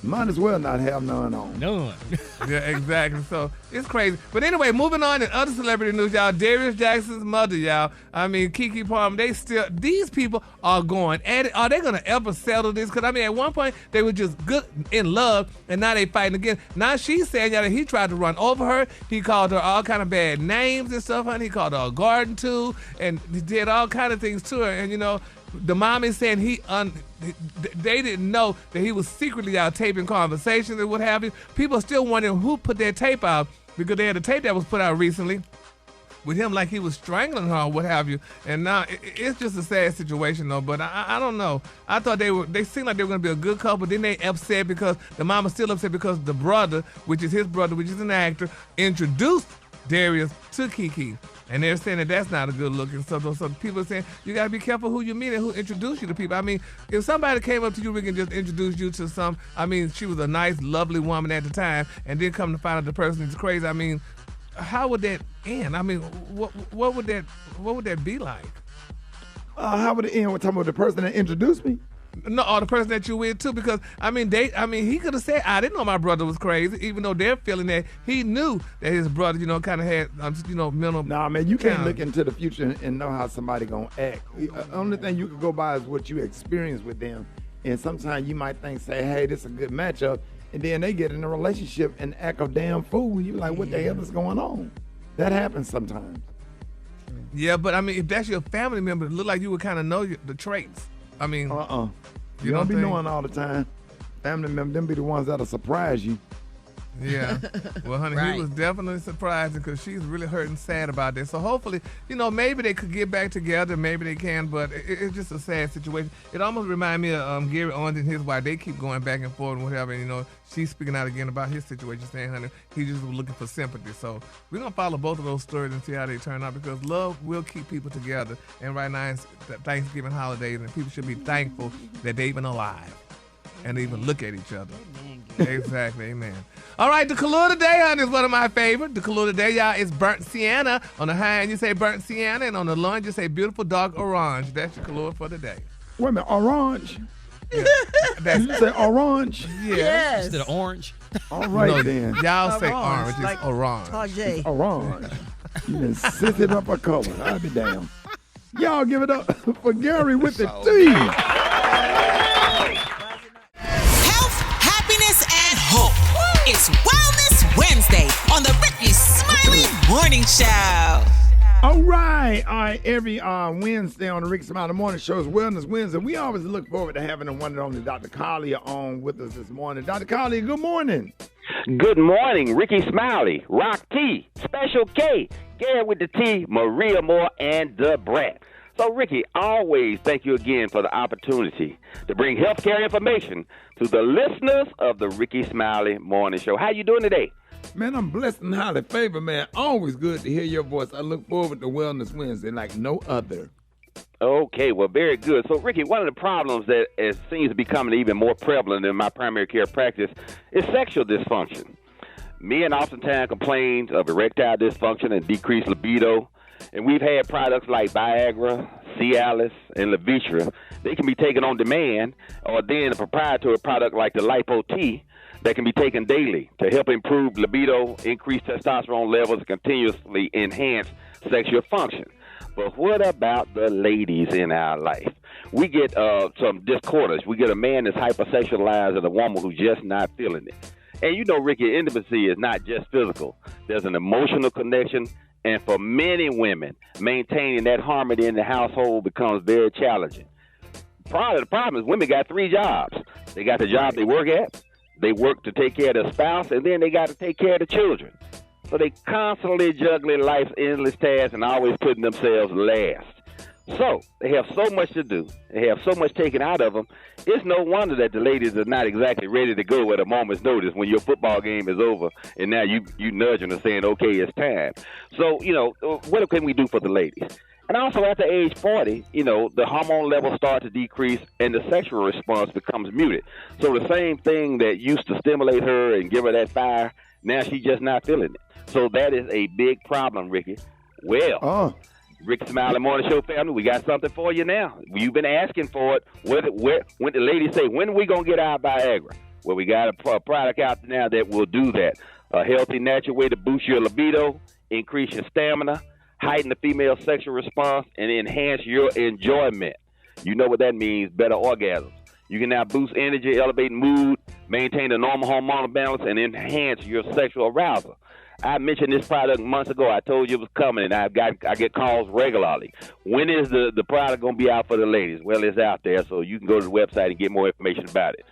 Might as well not have none on. None. Yeah, exactly. So it's crazy. But anyway, moving on in other celebrity news, y'all. Darius Jackson's mother, y'all. Keke Palmer, these people are going at it. Are they going to ever settle this? Because, at one point, they were just good in love, and now they fighting again. Now she's saying, y'all, that he tried to run over her. He called her all kind of bad names and stuff, honey. He called her a garden tool, and he did all kind of things to her. And, the mom is saying they didn't know that he was secretly out taping conversations and what have you. People are still wondering who put that tape out, because they had a tape that was put out recently with him like he was strangling her or what have you. And now it's just a sad situation, though. But I don't know. I thought they seemed like they were going to be a good couple. Then they upset because the mom was still upset because the brother, which is his brother, which is an actor, introduced Darius to Keke. And they're saying that that's not a good look. And so people are saying, you got to be careful who you meet and who introduce you to people. If somebody came up to you, we can just introduce you to she was a nice, lovely woman at the time, and then come to find out the person is crazy. How would that end? What would that be like? How would it end? We're talking about the person that introduced me? No, or the person that you with too, because he could have said, I didn't know my brother was crazy, even though they're feeling that he knew that his brother, kind of had, mental. Nah, man, you can't look into the future and know how somebody gonna act. The only thing you can go by is what you experience with them, and sometimes you might say, hey, this is a good matchup, and then they get in a relationship and act a damn fool, and you're like, what the hell is going on? That happens sometimes. Yeah, but if that's your family member, it look like you would kind of know the traits. You don't be knowing all the time. Family members, them be the ones that'll surprise you. Yeah. Well, honey, He was definitely surprised because she's really hurting sad about this. So hopefully, maybe they could get back together. Maybe they can, but it's just a sad situation. It almost reminds me of Gary Owens and his wife. They keep going back and forth and whatever. And, she's speaking out again about his situation, saying, honey, he just was looking for sympathy. So we're going to follow both of those stories and see how they turn out, because love will keep people together. And right now it's Thanksgiving holidays, and people should be thankful that they're even alive and even look at each other. Exactly, amen. All right, the color today, honey, is one of my favorites. The color today, y'all, is burnt sienna. On the high end, you say burnt sienna, and on the low end, you say beautiful dark orange. That's your color for today. Wait a minute, orange? Yeah. You say orange? Yeah. Yes. Instead of orange. All right, then. Y'all say orange. It's like orange. Tajay. Orange. You done sifted up a color. I'll be damn. Y'all give it up for Gary with the T. Health, happiness, and hope. It's Wellness Wednesday on the Rickey Smiley Morning Show. All right. Every Wednesday on the Rickey Smiley Morning Show is Wellness Wednesday. We always look forward to having the one and only Dr. Collier on with us this morning. Dr. Collier, good morning. Good morning, Rickey Smiley, Rock T, Special K, Gary with the T, Maria Moore, and the Brat. So, Rickey, always thank you again for the opportunity to bring healthcare information to the listeners of the Rickey Smiley Morning Show. How you doing today? Man, I'm blessed and highly favored, man. Always good to hear your voice. I look forward to Wellness Wednesday like no other. Okay, well, very good. So, Rickey, one of the problems that seems to be becoming even more prevalent in my primary care practice is sexual dysfunction. Men oftentimes complain of erectile dysfunction and decreased libido, and we've had products like Viagra, Cialis, and Levitra, they can be taken on demand, or then a proprietary product like the Lipo T that can be taken daily to help improve libido, increase testosterone levels, and continuously enhance sexual function. But what about the ladies in our life? We get some discordance. We get a man that's hypersexualized and a woman who's just not feeling it. And you know, Ricky, intimacy is not just physical. There's an emotional connection. And for many women, maintaining that harmony in the household becomes very challenging. Part of the problem is women got 3 jobs. They got the job they work at, they work to take care of their spouse, and then they got to take care of the children. So they constantly juggling life's endless tasks and always putting themselves last. So they have so much to do. They have so much taken out of them. It's no wonder that the ladies are not exactly ready to go at a moment's notice when your football game is over and now you nudging them saying, okay, it's time. So, you know, what can we do for the ladies? And also after age 40, you know, the hormone levels start to decrease and the sexual response becomes muted. So the same thing that used to stimulate her and give her that fire, now she's just not feeling it. So that is a big problem, Ricky. Well, Rickey Smiley Morning Show family, we got something for you now. You've been asking for it. When the ladies say, when are we going to get our Viagra? Well, we got a product out now that will do that. A healthy, natural way to boost your libido, increase your stamina, heighten the female sexual response, and enhance your enjoyment. You know what that means, better orgasms. You can now boost energy, elevate mood, maintain a normal hormonal balance, and enhance your sexual arousal. I mentioned this product months ago. I told you it was coming, and I get calls regularly. When is the product going to be out for the ladies? Well, it's out there, so you can go to the website and get more information about it.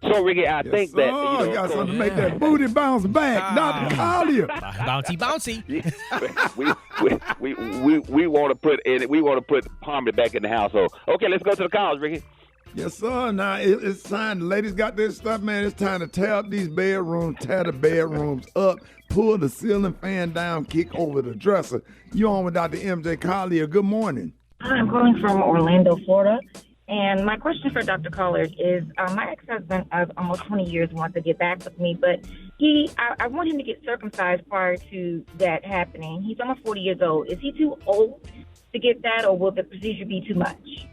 So, Ricky, I think that you got something to make that booty bounce back. Dr. Collier. Bouncy. we want to put harmony back in the household. Okay, let's go to the calls, Ricky. Yes, sir. Now, it's time. The ladies got this stuff, man. It's time to tear up these bedrooms, tear the bedrooms up, pull the ceiling fan down, kick over the dresser. You on with Dr. MJ Collier. Good morning. Hi, I'm calling from Orlando, Florida. And my question for Dr. Collier is, my ex-husband of almost 20 years wants to get back with me, but I want him to get circumcised prior to that happening. He's almost 40 years old. Is he too old to get that, or will the procedure be too much?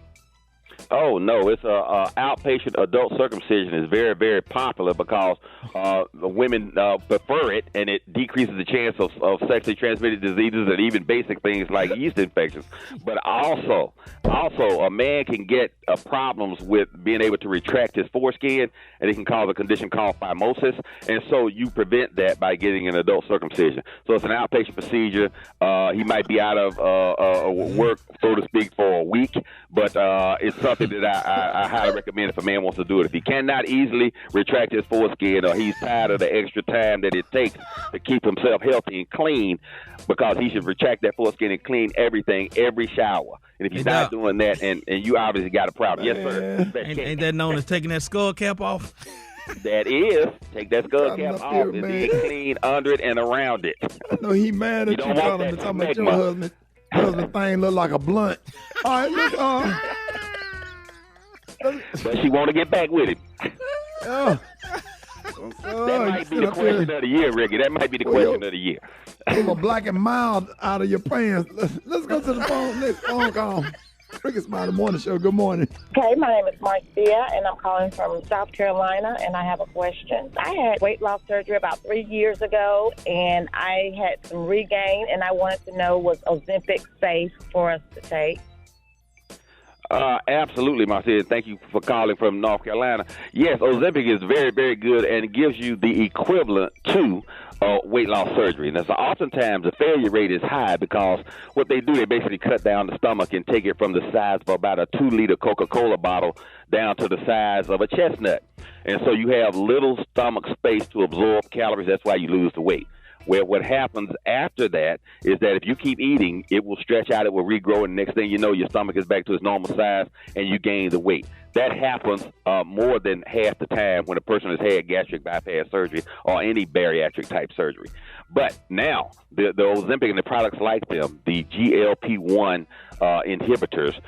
Oh, no, it's a outpatient adult circumcision is very, very popular because the women prefer it, and it decreases the chance of sexually transmitted diseases and even basic things like yeast infections. But also, a man can get problems with being able to retract his foreskin, and it can cause a condition called phimosis, and so you prevent that by getting an adult circumcision. So it's an outpatient procedure. He might be out of work, so to speak, for a week, but it's something that I highly recommend if a man wants to do it. If he cannot easily retract his foreskin, or he's tired of the extra time that it takes to keep himself healthy and clean, because he should retract that foreskin and clean everything every shower. And if he's not doing that, and you obviously got a problem. Yes, sir. Ain't that known as taking that skull cap off? That is. Take that skull cap off and then clean under it and around it. I know he mad at you calling me talking about your husband thing look like a blunt. All right, look, but she want to get back with him. That might be the question of the year, Ricky. That might be the question of the year. Pull a black and mild out of your pants. Let's go to the phone. Next phone call. Rickey Smiley Morning Show. Good morning. Okay, my name is Marcia, and I'm calling from South Carolina, and I have a question. I had weight loss surgery about 3 years ago, and I had some regain, and I wanted to know, was Ozempic safe for us to take? Absolutely, Marcia. Thank you for calling from North Carolina. Yes, Ozempic is very, very good, and it gives you the equivalent to weight loss surgery. Now, so oftentimes the failure rate is high because what they do, they basically cut down the stomach and take it from the size of about a 2-liter Coca-Cola bottle down to the size of a chestnut. And so you have little stomach space to absorb calories. That's why you lose the weight. Where what happens after that is that if you keep eating, it will stretch out, it will regrow, and next thing you know, your stomach is back to its normal size, and you gain the weight. That happens more than half the time when a person has had gastric bypass surgery or any bariatric type surgery. But now, the Ozempic and the products like them, the GLP-1 inhibitors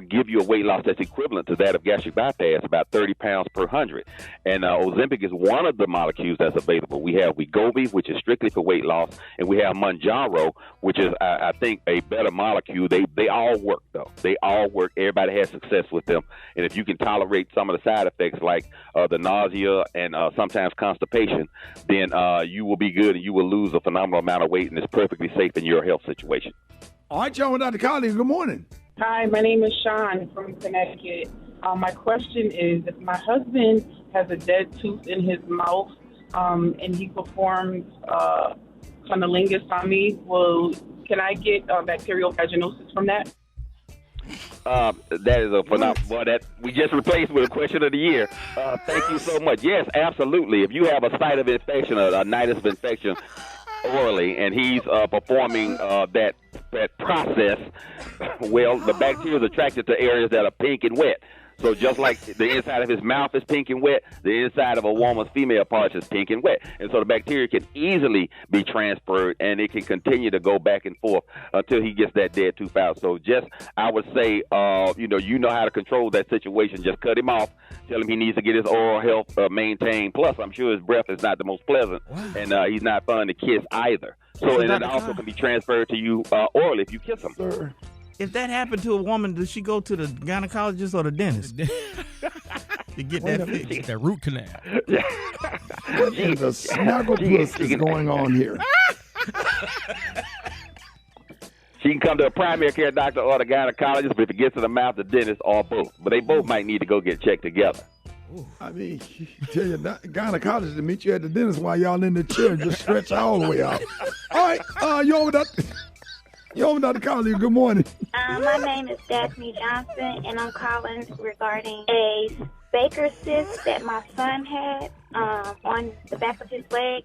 give you a weight loss that's equivalent to that of gastric bypass, about 30 pounds per 100. And Ozempic is one of the molecules that's available. We have Wegovy, which is strictly for weight loss, and we have Mounjaro, which is, I think, a better molecule. They all work, though. They all work. Everybody has success with them. And if you can tolerate some of the side effects like the nausea and sometimes constipation, then you will be good and you will lose a phenomenal amount of weight, and it's perfectly safe in your health situation. All right, John, Dr. Collins, good morning. Hi, my name is Sean from Connecticut. My question is, if my husband has a dead tooth in his mouth and he performs cunnilingus on me, can I get bacterial vaginosis from that? That is a phenomenal that we just replaced with a question of the year. Thank you so much. Yes, absolutely. If you have a site of infection, a nidus of infection orally, and he's performing that process, well, the bacteria is attracted to areas that are pink and wet. So just like the inside of his mouth is pink and wet, the inside of a woman's female parts is pink and wet. And so the bacteria can easily be transferred, and it can continue to go back and forth until he gets that dead tooth out. So just, I would say, you know how to control that situation. Just cut him off. Tell him he needs to get his oral health maintained. Plus, I'm sure his breath is not the most pleasant, and he's not fun to kiss either. So and it also can be transferred to you orally if you kiss him. Sir. If that happened to a woman, does she go to the gynecologist or the dentist to get that fixed? Get that root canal. What is a snugglepuss is going on here? She can come to a primary care doctor or the gynecologist, but if it gets to the mouth, the dentist, or both. But they both might need to go get checked together. I mean, tell your gynecologist to meet you at the dentist while y'all in the chair and just stretch all the way out. All right, you over that? Yo, Dr. Collins, good morning. My name is Daphne Johnson, and I'm calling regarding a Baker cyst that my son had on the back of his leg.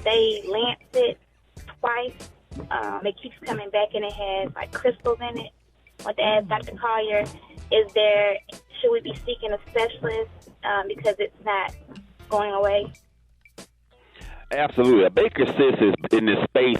They lanced it twice. It keeps coming back, and it has like crystals in it. I want to ask Dr. Collier, should we be seeking a specialist because it's not going away? Absolutely. A Baker cyst is in this space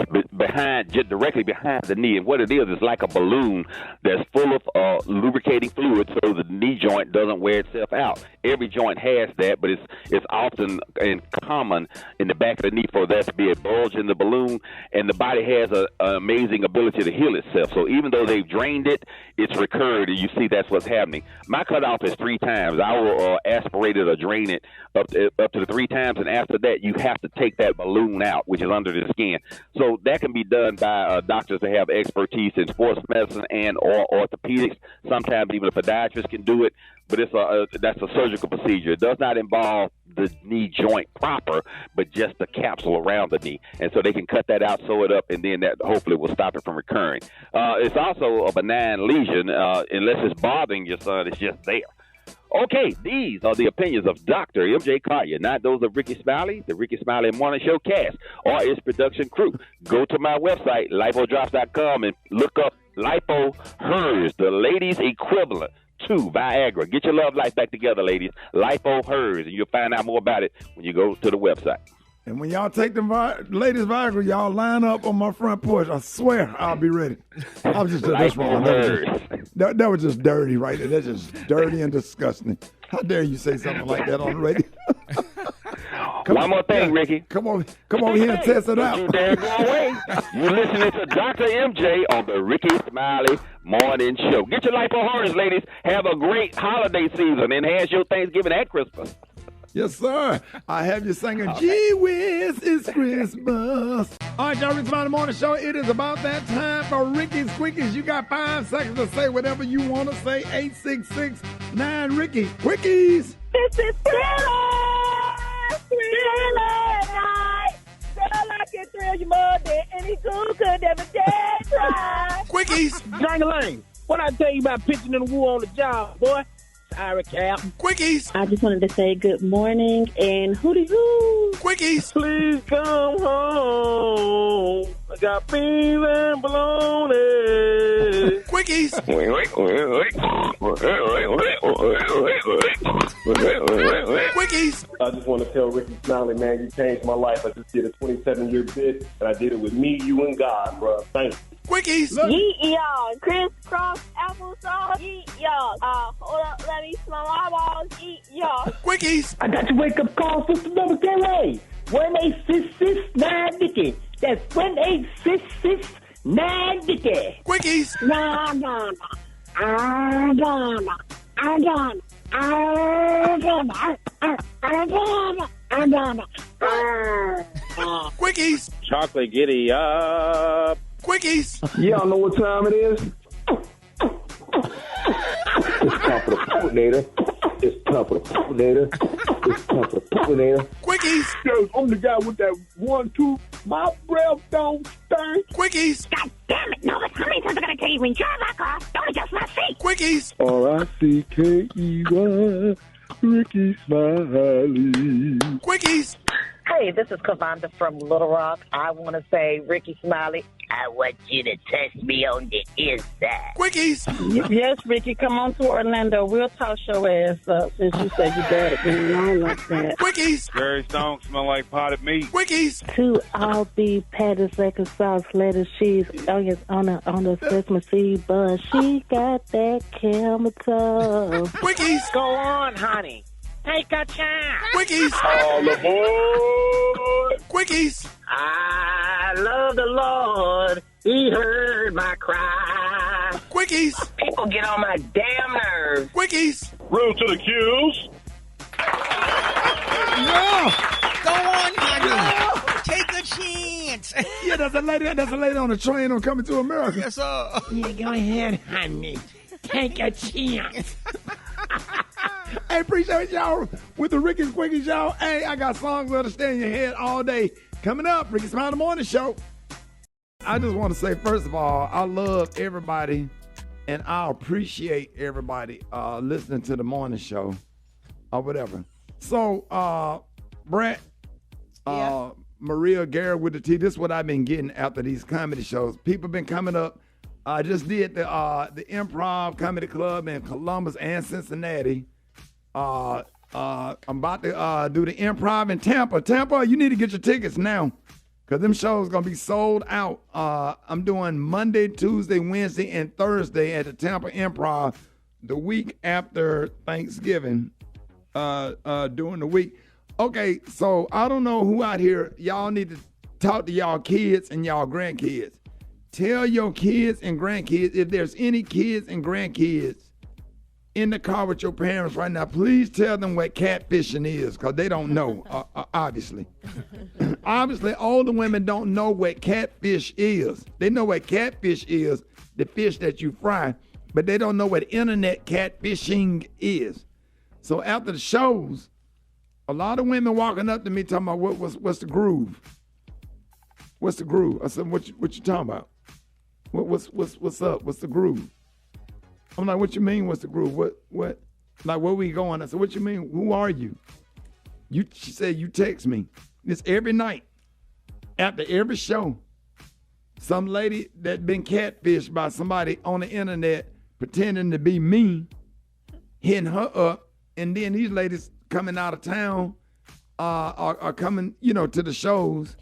directly behind the knee. And what it is like a balloon that's full of lubricating fluid so the knee joint doesn't wear itself out. Every joint has that, but it's often and common in the back of the knee for there to be a bulge in the balloon. And the body has an amazing ability to heal itself. So even though they've drained it, it's recurred, and you see that's what's happening. My cutoff is 3 times. I will aspirate it or drain it up to the 3 times, and after that, you have to take that balloon out, which is under the skin. So that can be done by doctors that have expertise in sports medicine and or orthopedics. Sometimes even a podiatrist can do it, but that's a surgical procedure. It does not involve the knee joint proper, but just the capsule around the knee. And so they can cut that out, sew it up, and then that hopefully will stop it from recurring. It's also a benign lesion. Unless it's bothering your son, it's just there. Okay, these are the opinions of Dr. M.J. Collier, not those of Rickey Smiley, the Rickey Smiley Morning Show cast, or its production crew. Go to my website, lipodrops.com, and look up Lipo Hers, the ladies' equivalent to Viagra. Get your love life back together, ladies. Lipo Hers, and you'll find out more about it when you go to the website. And when y'all take the ladies' Viagra, y'all line up on my front porch. I swear I'll be ready. I was just that's wrong. That was just dirty right there. That's just dirty and disgusting. How dare you say something like that on the radio? One more thing, Ricky. Come over here and test it out. You dare go away. You're listening to Dr. MJ on the Rickey Smiley Morning Show. Get your Lipo Hers, ladies. Have a great holiday season. Enhance your Thanksgiving and Christmas. Yes, sir. I have you singing, Gee Whiz, it's Christmas. All right, y'all, Rickey Smiley Morning Show. It is about that time for Rickey's Quickies. You got 5 seconds to say whatever you want to say. 866-9-RICKY. Quickies. This is Thriller night. Girl, I can thrill you more than any cool could ever dare try. Quickies. Dang-a-lang. What I tell you about pitching in the woo on the job, boy? Sorry, Cap. Quickies. I just wanted to say good morning and hooty-hoo. Quickies. Please come home. I got beans and bologna. Quickies. Quickies. I just want to tell Rickey Smiley, man, you changed my life. I just did a 27-year bid, and I did it with me, you, and God, bro. Thanks. Quickies. Yeet, y'all. Crisscross applesauce. Yeet, y'all. Hold up. Let me smell my balls. Yeet, y'all. Quickies. I got your wake up call, Sister Number 10. 1-866-9-DICKY. That's 1-866-9-DICKY. Quickies. Quickies. Chocolate giddy up. Quickies. Y'all know what time it is? It's time for the pollinator. It's time for the pollinator. It's time for the pollinator. Quickies. Yo, I'm the guy with that 1-2. My breath don't stink. Quickies. God damn it, Nova. How many times am I going to tell you when you're in my car, don't adjust my seat? Quickies. R-I-C-K-E-Y. Rickey Smiley. Quickies. Hey, this is Kavanda from Little Rock. I want to say, Rickey Smiley, I want you to touch me on the inside. Quickies. Yes, Ricky, come on to Orlando. We'll toss your ass up since you said you got it going on like that. Quickies. Jerry Stone smell like potted meat. Quickies. 2 all-beef patties, second sauce, lettuce, cheese, onions on the sesame seed bun. She got that camel toe. Quickies. Go on, honey. Take a chance. Quickies. All aboard. Quickies. I love the Lord. He heard my cry. Quickies. People get on my damn nerves. Quickies. Room to the cues. No. Go on, honey. Take a chance. Yeah, there's a lady on the train on Coming to America. Yes, sir. Yeah, go ahead, honey. Take a chance. Hey, appreciate y'all with the Rickey's Quickies, y'all. Hey, I got songs that'll stay in your head all day. Coming up, Rickey Smiley Morning Show. I just want to say, first of all, I love everybody and I appreciate everybody listening to the morning show or whatever. So, Brett, Maria, Garrett with the T, this is what I've been getting after these comedy shows. People been coming up. I just did the Improv Comedy Club in Columbus and Cincinnati. I'm about to do the Improv in Tampa. Tampa, you need to get your tickets now because them shows going to be sold out. I'm doing Monday, Tuesday, Wednesday, and Thursday at the Tampa Improv the week after Thanksgiving during the week. Okay, so I don't know who out here, y'all need to talk to y'all kids and y'all grandkids. Tell your kids and grandkids, if there's any kids and grandkids in the car with your parents right now, please tell them what catfishing is, because they don't know, obviously. Obviously, older women don't know what catfish is. They know what catfish is, the fish that you fry, but they don't know what internet catfishing is. So after the shows, a lot of women walking up to me talking about what's the groove? What's the groove? I said, what you talking about? What's up? What's the groove? I'm like, what you mean? What's the groove? What? Like, where we going? I said, what you mean? Who are you? She said, you text me. This every night, after every show, some lady that been catfished by somebody on the internet pretending to be me, hitting her up, and then these ladies coming out of town are coming, to the shows.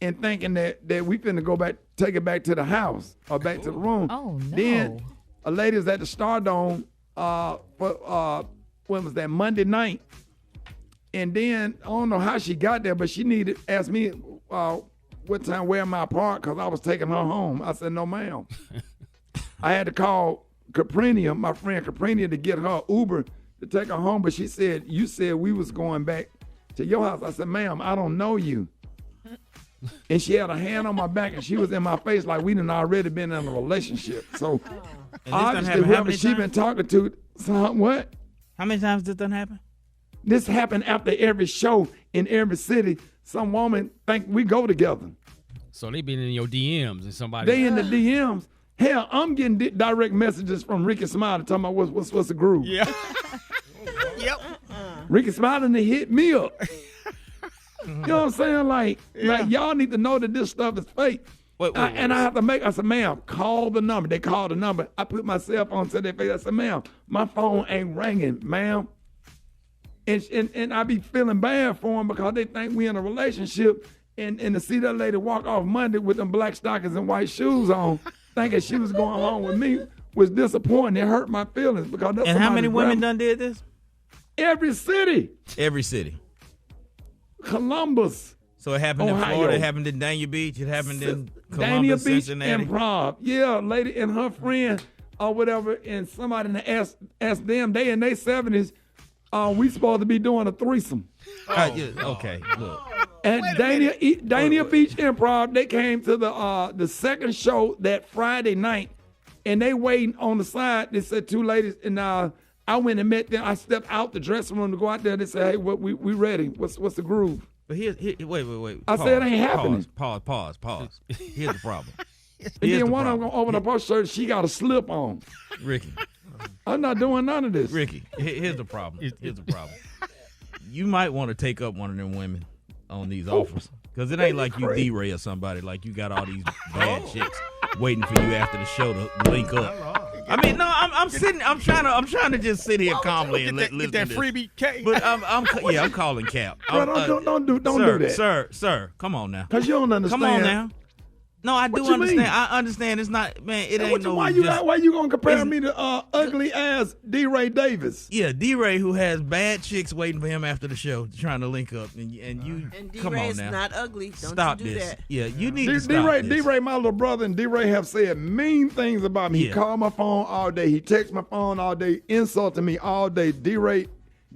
And thinking that we finna go back, take it back to the house or back to the room. Oh, no. Then a lady was at the Stardome for when was that, Monday night. And then I don't know how she got there, but she asked me what time, where am I parked? Because I was taking her home. I said, no, ma'am. I had to call Caprinia, my friend Caprinia, to get her Uber to take her home. But she said, you said we was going back to your house. I said, ma'am, I don't know you. And she had a hand on my back and she was in my face like we done already been in a relationship. So obviously whoever she been talking to, what? How many times did that happen? This happened after every show in every city. Some woman think we go together. So they been in your DMs and somebody. They in the DMs. Hell, I'm getting direct messages from Rickey Smiley talking about what's the groove. Yeah. Yep. Rickey Smiley hit me up. You know what I'm saying? Like y'all need to know that this stuff is fake. Wait, and I have to I said, ma'am, call the number. They called the number. I put my cell phone to their face. I said, ma'am, my phone ain't ringing, ma'am. And I be feeling bad for them because they think we in a relationship and to see that lady walk off Monday with them black stockings and white shoes on, thinking she was going home with me, was disappointing. It hurt my feelings because that's And how many women grandma. done did this? Every city. Every city. Columbus. So it happened Ohio. in Florida, it happened in Dania Beach, it happened in Dania Columbus, Beach Cincinnati. Improv. Yeah, a lady and her friend or whatever, and somebody asked them, they in their 70s, we supposed to be doing a threesome. Okay, look. At Dania Beach Improv, they came to the second show that Friday night, and they waiting on the side. They said two ladies, and I went and met them. I stepped out the dressing room to go out there. They said, "Hey, we ready? What's the groove?" But wait. I said it ain't happening. Pause. Here's the problem. And then one of them gonna open up her shirt. She got a slip on. Ricky. I'm not doing none of this. Ricky, here's the problem. You might want to take up one of them women on these offers. Because it ain't like you D-Ray or somebody, like you got all these bad chicks waiting for you after the show to link up. I mean, no, I'm trying to just sit here calmly and listen get that to this. freebie K. But I'm calling Cap. Bro, don't do that. Sir, come on now. Because you don't understand. Come on now. No, I do understand. Mean? I understand. It's not, man. It ain't no. Why you gonna compare me to ugly ass D-Ray Davis? Yeah, D-Ray, who has bad chicks waiting for him after the show, trying to link up, and you And come D-Ray on is now. not ugly. Don't Stop you do this. that. Yeah, you need to stop this. D-Ray, my little brother, and D-Ray have said mean things about me. He called my phone all day. He texts my phone all day, insulting me all day. D-Ray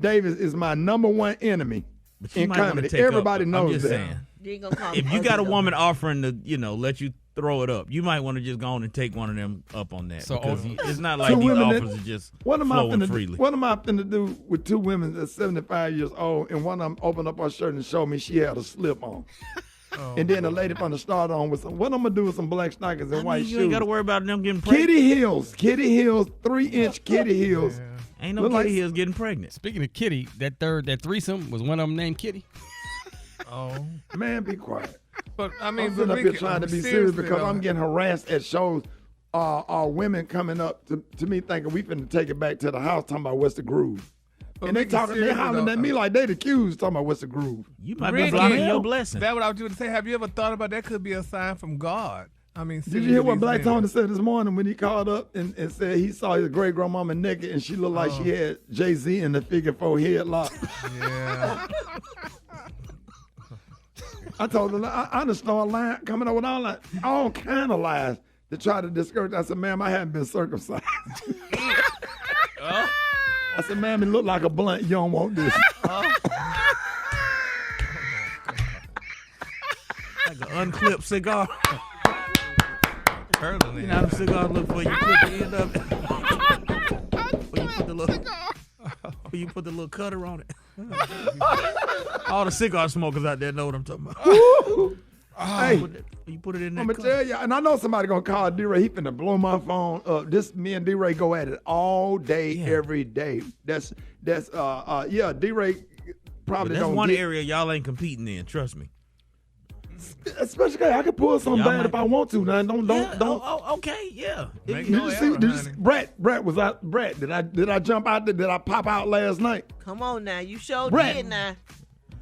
Davis is my number one enemy in comedy. Everybody knows I'm just that. saying. You ain't gonna call If him you got a ugly, woman offering to, let you throw it up, you might want to just go on and take one of them up on that. So, because it's not like these offers are just flowing freely. What am I finna do with two women that's 75 years old, and one of them opened up her shirt and showed me she had a slip on? And then a lady from the start on with some, what I'm gonna do with some black stockings and white shoes? You ain't got to worry about them getting pregnant. Kitty Hills, 3-inch Kitty Hills. Ain't no Kitty Hills getting pregnant. Speaking of Kitty, that threesome was one of them named Kitty. Oh, man, be quiet. But I mean, I'm sitting up here trying to be serious because I'm getting harassed at shows. Women coming up to me thinking we finna take it back to the house, talking about what's the groove. But And they hollering at me like they the accused, talking about what's the groove. You might be blocking your blessing. That's what I was going to say. Have you ever thought about that could be a sign from God? I mean, Did you hear what Black Tony said this morning when he called up and said he saw his great grandmama naked and she looked like she had Jay-Z in the figure 4 headlock? Yeah. I told her, I understand lying, coming up with all kind of lies to try to discourage. I said, ma'am, I haven't been circumcised. I said, ma'am, it looked like a blunt. You don't want this. Like an unclipped cigar. You know how the cigars look for you clip the end of it. When you put the little cutter on it. All the cigar smokers out there know what I'm talking about. Hey, you put it in there. I'm gonna tell you, and I know somebody gonna call D-Ray. He finna blow my phone up. Me and D-Ray go at it all day, every day. That's D-Ray probably That's don't one get, area y'all ain't competing in. Trust me. Especially I could pull something bad if I want to. Now don't. Okay, yeah. Did you see Brett was out. Brett, did I jump out there? Did I pop out last night? Come on now, you sure Brett. did now.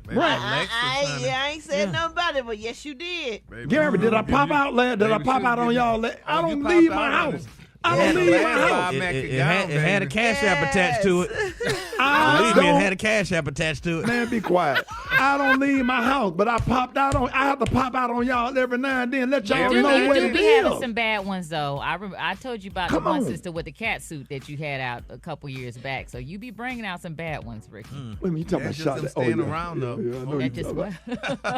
Brett. I ain't said nothing about it, but yes, you did. Gary, did I pop out last? Did I pop out on y'all? I don't leave my house. I don't leave my house. It had a cash app attached to it. Believe me, it had a cash app attached to it. Man, be quiet. I don't leave my house, but I have to pop out on y'all every now and then. Let y'all know what You it do be having is. some bad ones though. I told you about the one sister with the cat suit that you had out a couple years back. So you be bringing out some bad ones, Ricky. Wait a minute, you talking about shot? Staying around though. Yeah, I know That you just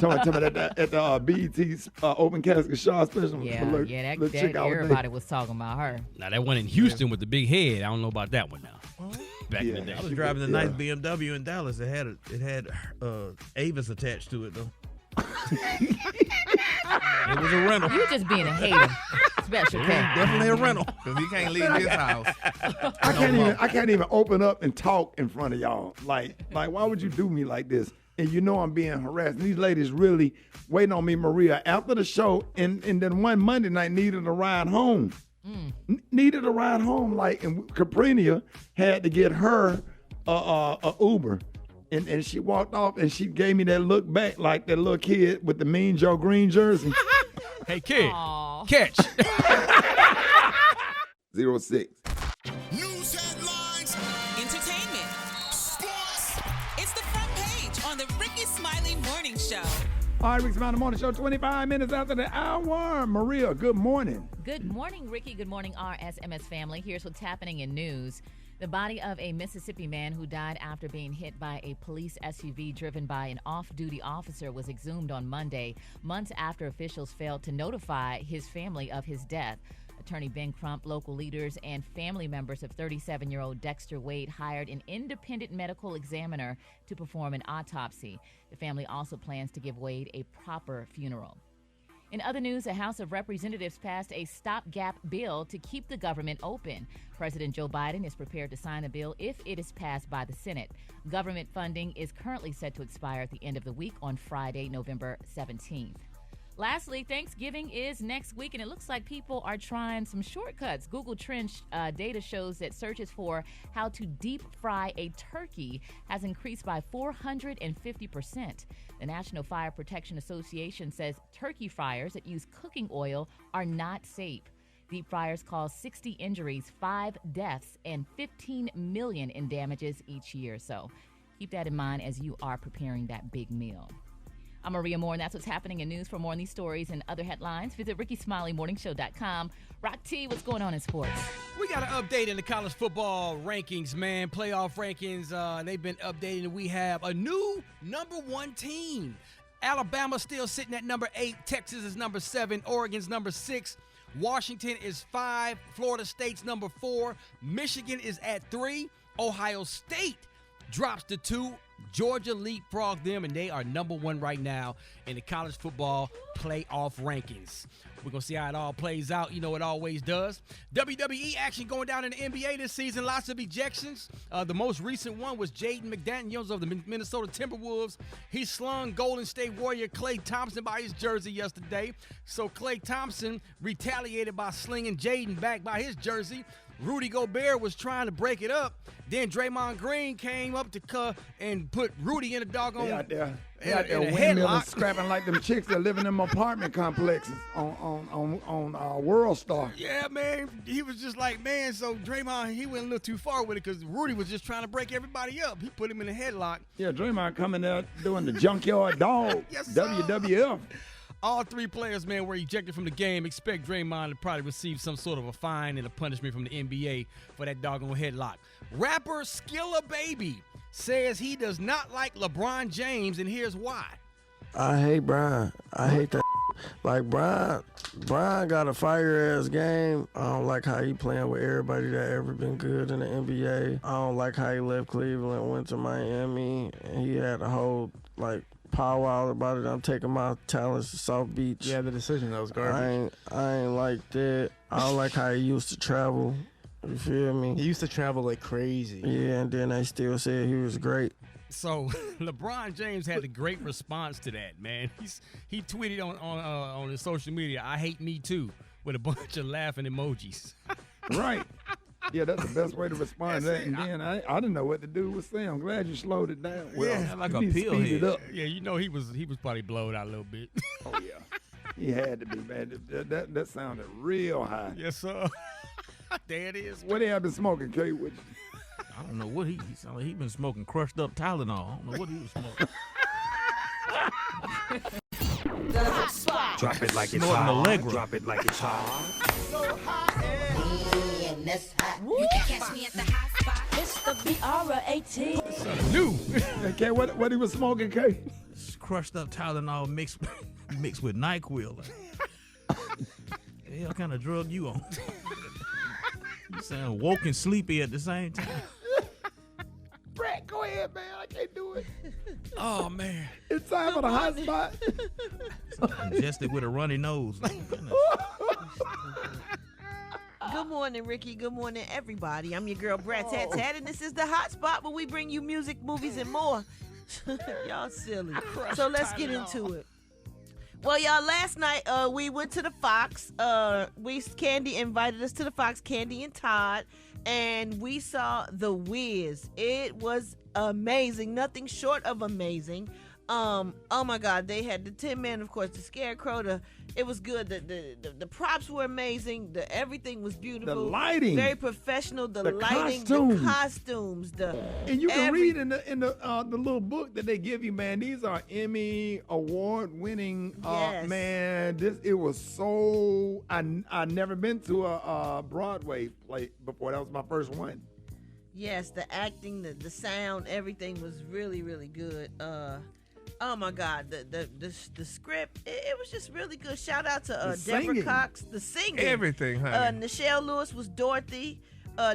talking about at the BET open casket Shaw special. That everybody was talking about her. Now that one in Houston with the big head, I don't know about that one now. Back in the day, I was driving a nice BMW in Dallas. It had Avis attached to it though. It was a rental. You just being a hater. Special K. Definitely a rental. Because he can't leave his house. I can't even open up and talk in front of y'all. Like why would you do me like this? And you know I'm being harassed. And these ladies really waiting on me, Maria, after the show, and then one Monday night needed a ride home. Needed a ride home, and Caprinia had to get her a Uber, And she walked off, and she gave me that look back like that little kid with the Mean Joe Green jersey. Hey, kid, catch. 06. News headlines, entertainment, sports. It's the front page on the Rickey Smiley Morning Show. All right, Rickey Smiley Morning Show, 25 minutes after the hour. Maria, good morning. Good morning, Ricky. Good morning, RSMS family. Here's what's happening in news. The body of a Mississippi man who died after being hit by a police SUV driven by an off-duty officer was exhumed on Monday, months after officials failed to notify his family of his death. Attorney Ben Crump, local leaders, and family members of 37-year-old Dexter Wade hired an independent medical examiner to perform an autopsy. The family also plans to give Wade a proper funeral. In other news, the House of Representatives passed a stopgap bill to keep the government open. President Joe Biden is prepared to sign the bill if it is passed by the Senate. Government funding is currently set to expire at the end of the week on Friday, November 17th. Lastly, Thanksgiving is next week, and it looks like people are trying some shortcuts. Google Trends data shows that searches for how to deep fry a turkey has increased by 450%. The National Fire Protection Association says turkey fryers that use cooking oil are not safe. Deep fryers cause 60 injuries, 5 deaths, and $15 million in damages each year. So keep that in mind as you are preparing that big meal. I'm Maria Moore, and that's what's happening in news. For more on these stories and other headlines, visit RickeySmileyMorningShow.com. Rock T, what's going on in sports? We got an update in the college football rankings, man. Playoff rankings, they've been updated, and we have a new number 1 team. Alabama still sitting at number 8. Texas is number 7. Oregon's number 6. Washington is 5. Florida State's number 4. Michigan is at 3. Ohio State drops to 2. Georgia leapfrogged them, and they are number 1 right now in the college football playoff rankings. We're going to see how it all plays out. You know, it always does. WWE action going down in the NBA this season. Lots of ejections. The most recent one was Jaden McDaniels of the Minnesota Timberwolves. He slung Golden State Warrior Klay Thompson by his jersey yesterday. So Klay Thompson retaliated by slinging Jaden back by his jersey. Rudy Gobert was trying to break it up. Then Draymond Green came up to and put Rudy in a doggone windmilling, scrapping like them chicks that live in them apartment complexes on World Star. Yeah, man. He was just like, man, so Draymond, he went a little too far with it because Rudy was just trying to break everybody up. He put him in a headlock. Yeah, Draymond coming out doing the junkyard dog. Yes, WWF. All 3 players, man, were ejected from the game. Expect Draymond to probably receive some sort of a fine and a punishment from the NBA for that doggone headlock. Rapper Skilla Baby says he does not like LeBron James, and here's why. I hate Brian. I hate that. Like, Brian got a fire-ass game. I don't like how he playing with everybody that ever been good in the NBA. I don't like how he left Cleveland, went to Miami, and he had a whole, powwow about it. I'm taking my talents to South Beach. Yeah, the decision that was garbage. I ain't like that. I don't like how he used to travel. You feel me? He used to travel like crazy. Yeah, and then they still said he was great. So LeBron James had a great response to that, man. He tweeted on his social media, "I hate me too," with a bunch of laughing emojis. Right. Yeah, that's the best way to respond to that. And then I didn't know what to do with Sam. I'm glad you slowed it down. Well, yeah, like a pill head. Yeah, you know he was probably blowed out a little bit. Oh yeah, he had to be, man. That sounded real high. Yes, sir. There it is. What he have been smoking, Kay? With you? I don't know what he sounded like. He been smoking crushed up Tylenol. I don't know what he was smoking. The hot spot. Drop it like it's hot. Allegra. Drop it like it's hot. So hot and that's hot. You can catch me at the hot spot. It's the BR18. New. Hey, Kay, what he was smoking, Kay? Crushed up Tylenol mixed with NyQuil. What kind of drug you on? You sound woke and sleepy at the same time. Brett, go ahead, man. I can't do it. Oh, man. It's time for the hot spot. Congested with a runny nose. Good morning, Ricky. Good morning, everybody. I'm your girl, Brat Tat Tat, and this is the hot spot where we bring you music, movies, and more. Y'all silly. So let's get into it. Well, y'all, last night we went to the Fox. Candy invited us to the Fox, Candy and Todd, and we saw The Wiz. It was amazing, nothing short of amazing. Oh my God, they had the Tin Man, of course, the Scarecrow. It was good. The props were amazing. Everything was beautiful. The lighting, very professional. The lighting, costumes. the costumes, and you can read in the little book that they give you, man. These are Emmy award winning. Yes. Man, it was so. I never been to a Broadway play before. That was my first one. Yes, the acting, the sound, everything was really, really good. Oh my God, the script, it was just really good. Shout out to Deborah Cox, the singing, everything. Honey. Nichelle Lewis was Dorothy.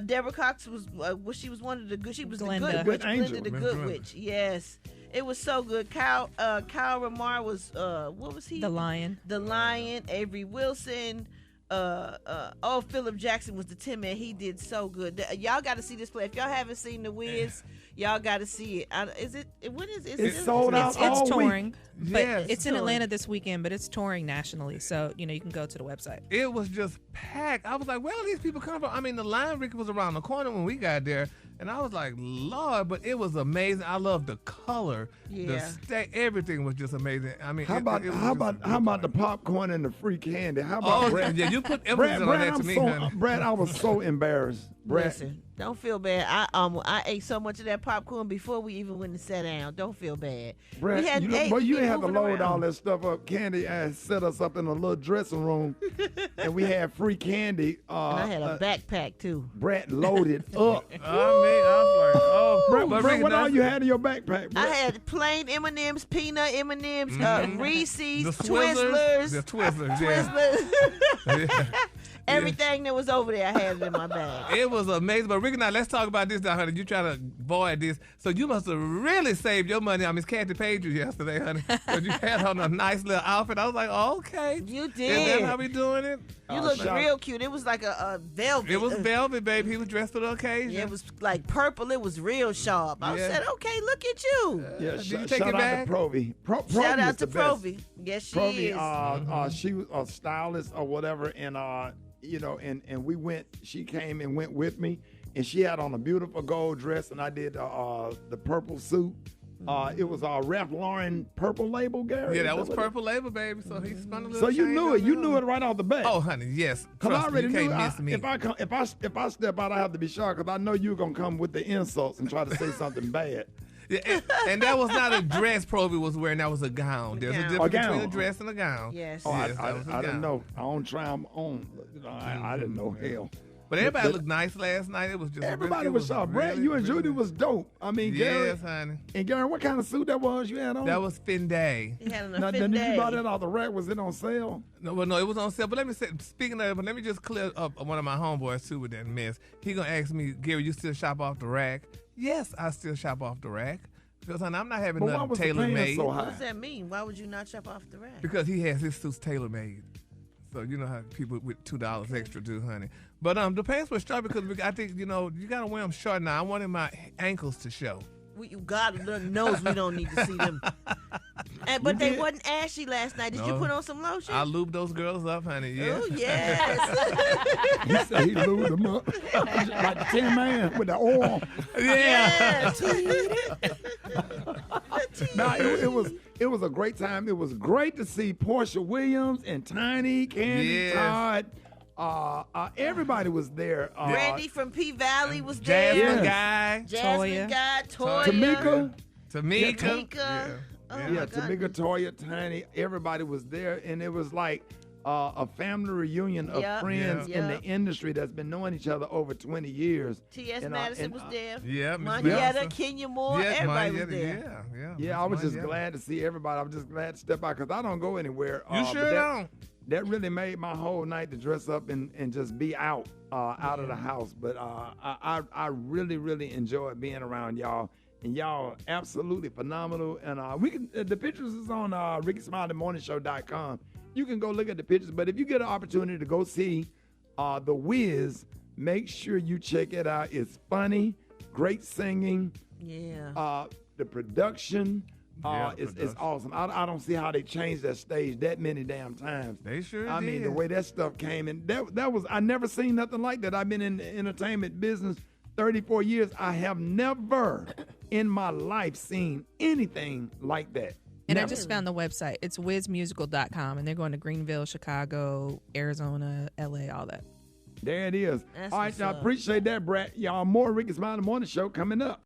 Deborah Cox was she was one of the good. She was Glenda. the good witch, Angel. Glenda the good witch. Yes, it was so good. Kyle Ramar was what was he? The Lion. The Lion. Avery Wilson. Philip Jackson was the Tin Man. He did so good. Y'all got to see this play. If y'all haven't seen The Wiz, y'all got to see it. When is it? It's sold out all It's touring, week. but Yes. it's in Atlanta this weekend, but it's touring nationally. So, you can go to the website. It was just packed. I was like, where all these people come from? I mean, the line, Ricky, was around the corner when we got there. And I was like, Lord, but it was amazing. I love the color. Yeah. Everything was just amazing. I mean, How about the popcorn and the free candy? How about Brad? Yeah, you put emphasis on that to me, honey. Brad, I was so embarrassed. Brad, Listen, don't feel bad. I ate so much of that popcorn before we even went and sat down. Don't feel bad. Brad, we had you eight. didn't have to moving load around. all that stuff up. Candy set us up in a little dressing room, and we had free candy. And I had a backpack too. Brad loaded up. I was like, oh, Brad, what all you had in your backpack, Brad? I had plain M&Ms, peanut M&Ms, Reese's, The Twizzlers. The Twizzlers, yeah. Everything that was over there, I had it in my bag. It was amazing. But Ricky, now let's talk about this now, honey. You try to avoid this. So you must have really saved your money on Miss Kathy paid you yesterday, honey. Because you had on a nice little outfit. I was like, okay. You did. Is that how we doing it? You looked real cute. It was like a velvet. It was velvet, baby. He was dressed for the occasion. Yeah, it was like purple. It was real sharp. I said, okay, look at you. Yeah, Did you take shout it out back? to Provi. Shout out is the to best. Provi. Yes, she Provi, is. she was a stylist or whatever, and and we went. She came and went with me, and she had on a beautiful gold dress, and I did the purple suit. It was Ralph Lauren purple label, Gary. Yeah, that was purple label, baby. So he spun a little. So you change knew on it. You that. knew it right off the bat. Oh, honey, yes. Cause I Trust me, already you knew can't miss me. if I step out, I have to be sharp because I know you're gonna come with the insults and try to say something bad. Yeah, and that was not a dress Provi was wearing. That was a gown. There's a difference between a dress and a gown. Yes. Oh, Yes, that was a I didn't gown. know. I don't try them on. I didn't know hell. But everybody looked nice last night. It was just Everybody was sharp. Brad, you and Judy was dope. I mean, Gary. Yes, honey. And Gary, what kind of suit that was you had on? That was Finday. He had Now, did you buy that off the rack? Was it on sale? No, well, no, it was on sale. But let me say, speaking of it, but let me just clear up one of my homeboys too with that mess. He gonna ask me, Gary, you still shop off the rack? Yes, I still shop off the rack. Because honey, I'm not having But why nothing was the tailor pants made. so What high? does that mean? Why would you not shop off the rack? Because he has his suits tailor made. So you know how people with $2 extra do, honey. But the pants were short because I think you gotta wear them short now. I wanted my ankles to show. God knows we don't need to see them. But they wasn't ashy last night. Did you No. put on some lotion? I lubed those girls up, honey. Yeah. Oh, yes. He said he lubed them up like the Tin Man with the oil. Yeah. Nah, it was a great time. It was great to see Portia Williams and Tiny, Candy, Yes. Todd. Everybody was there. Randy from P Valley was there. Jasmine Yes. Guy. Jasmine Guy, Toya. Tamika. Tamika. Oh, Yeah, my God. Tamika, Toya, Tiny, everybody was there, and it was like a family reunion of Yep. friends Yep. in the industry that's been knowing each other over 20 years. T.S. And, Madison was there. Yeah, Miss Manietta, Madison. Kenya Moore, Yeah, everybody was Manietta, there. Yeah, I was just Manietta. glad to see everybody. I was just glad to step out because I don't go anywhere. You but sure don't. That really made my whole night to dress up and just be out of the house. But I really, really enjoyed being around y'all. And y'all absolutely phenomenal. And the pictures is on RickySmileyMorningShow.com. You can go look at the pictures. But if you get an opportunity to go see The Wiz, make sure you check it out. It's funny, great singing. Yeah. The production Yeah, is awesome. I don't see how they changed that stage that many damn times. They sure I did. mean, the way that stuff came in, that was I never seen nothing like that. I've been in the entertainment business 34 years, I have never in my life seen anything like that. And Never. I just found the website. It's whizmusical.com, and they're going to Greenville, Chicago, Arizona, LA, all that. There it is. That's All right, what's I up. appreciate that, Brett. Y'all, more Rickey Smiley Morning Show coming up.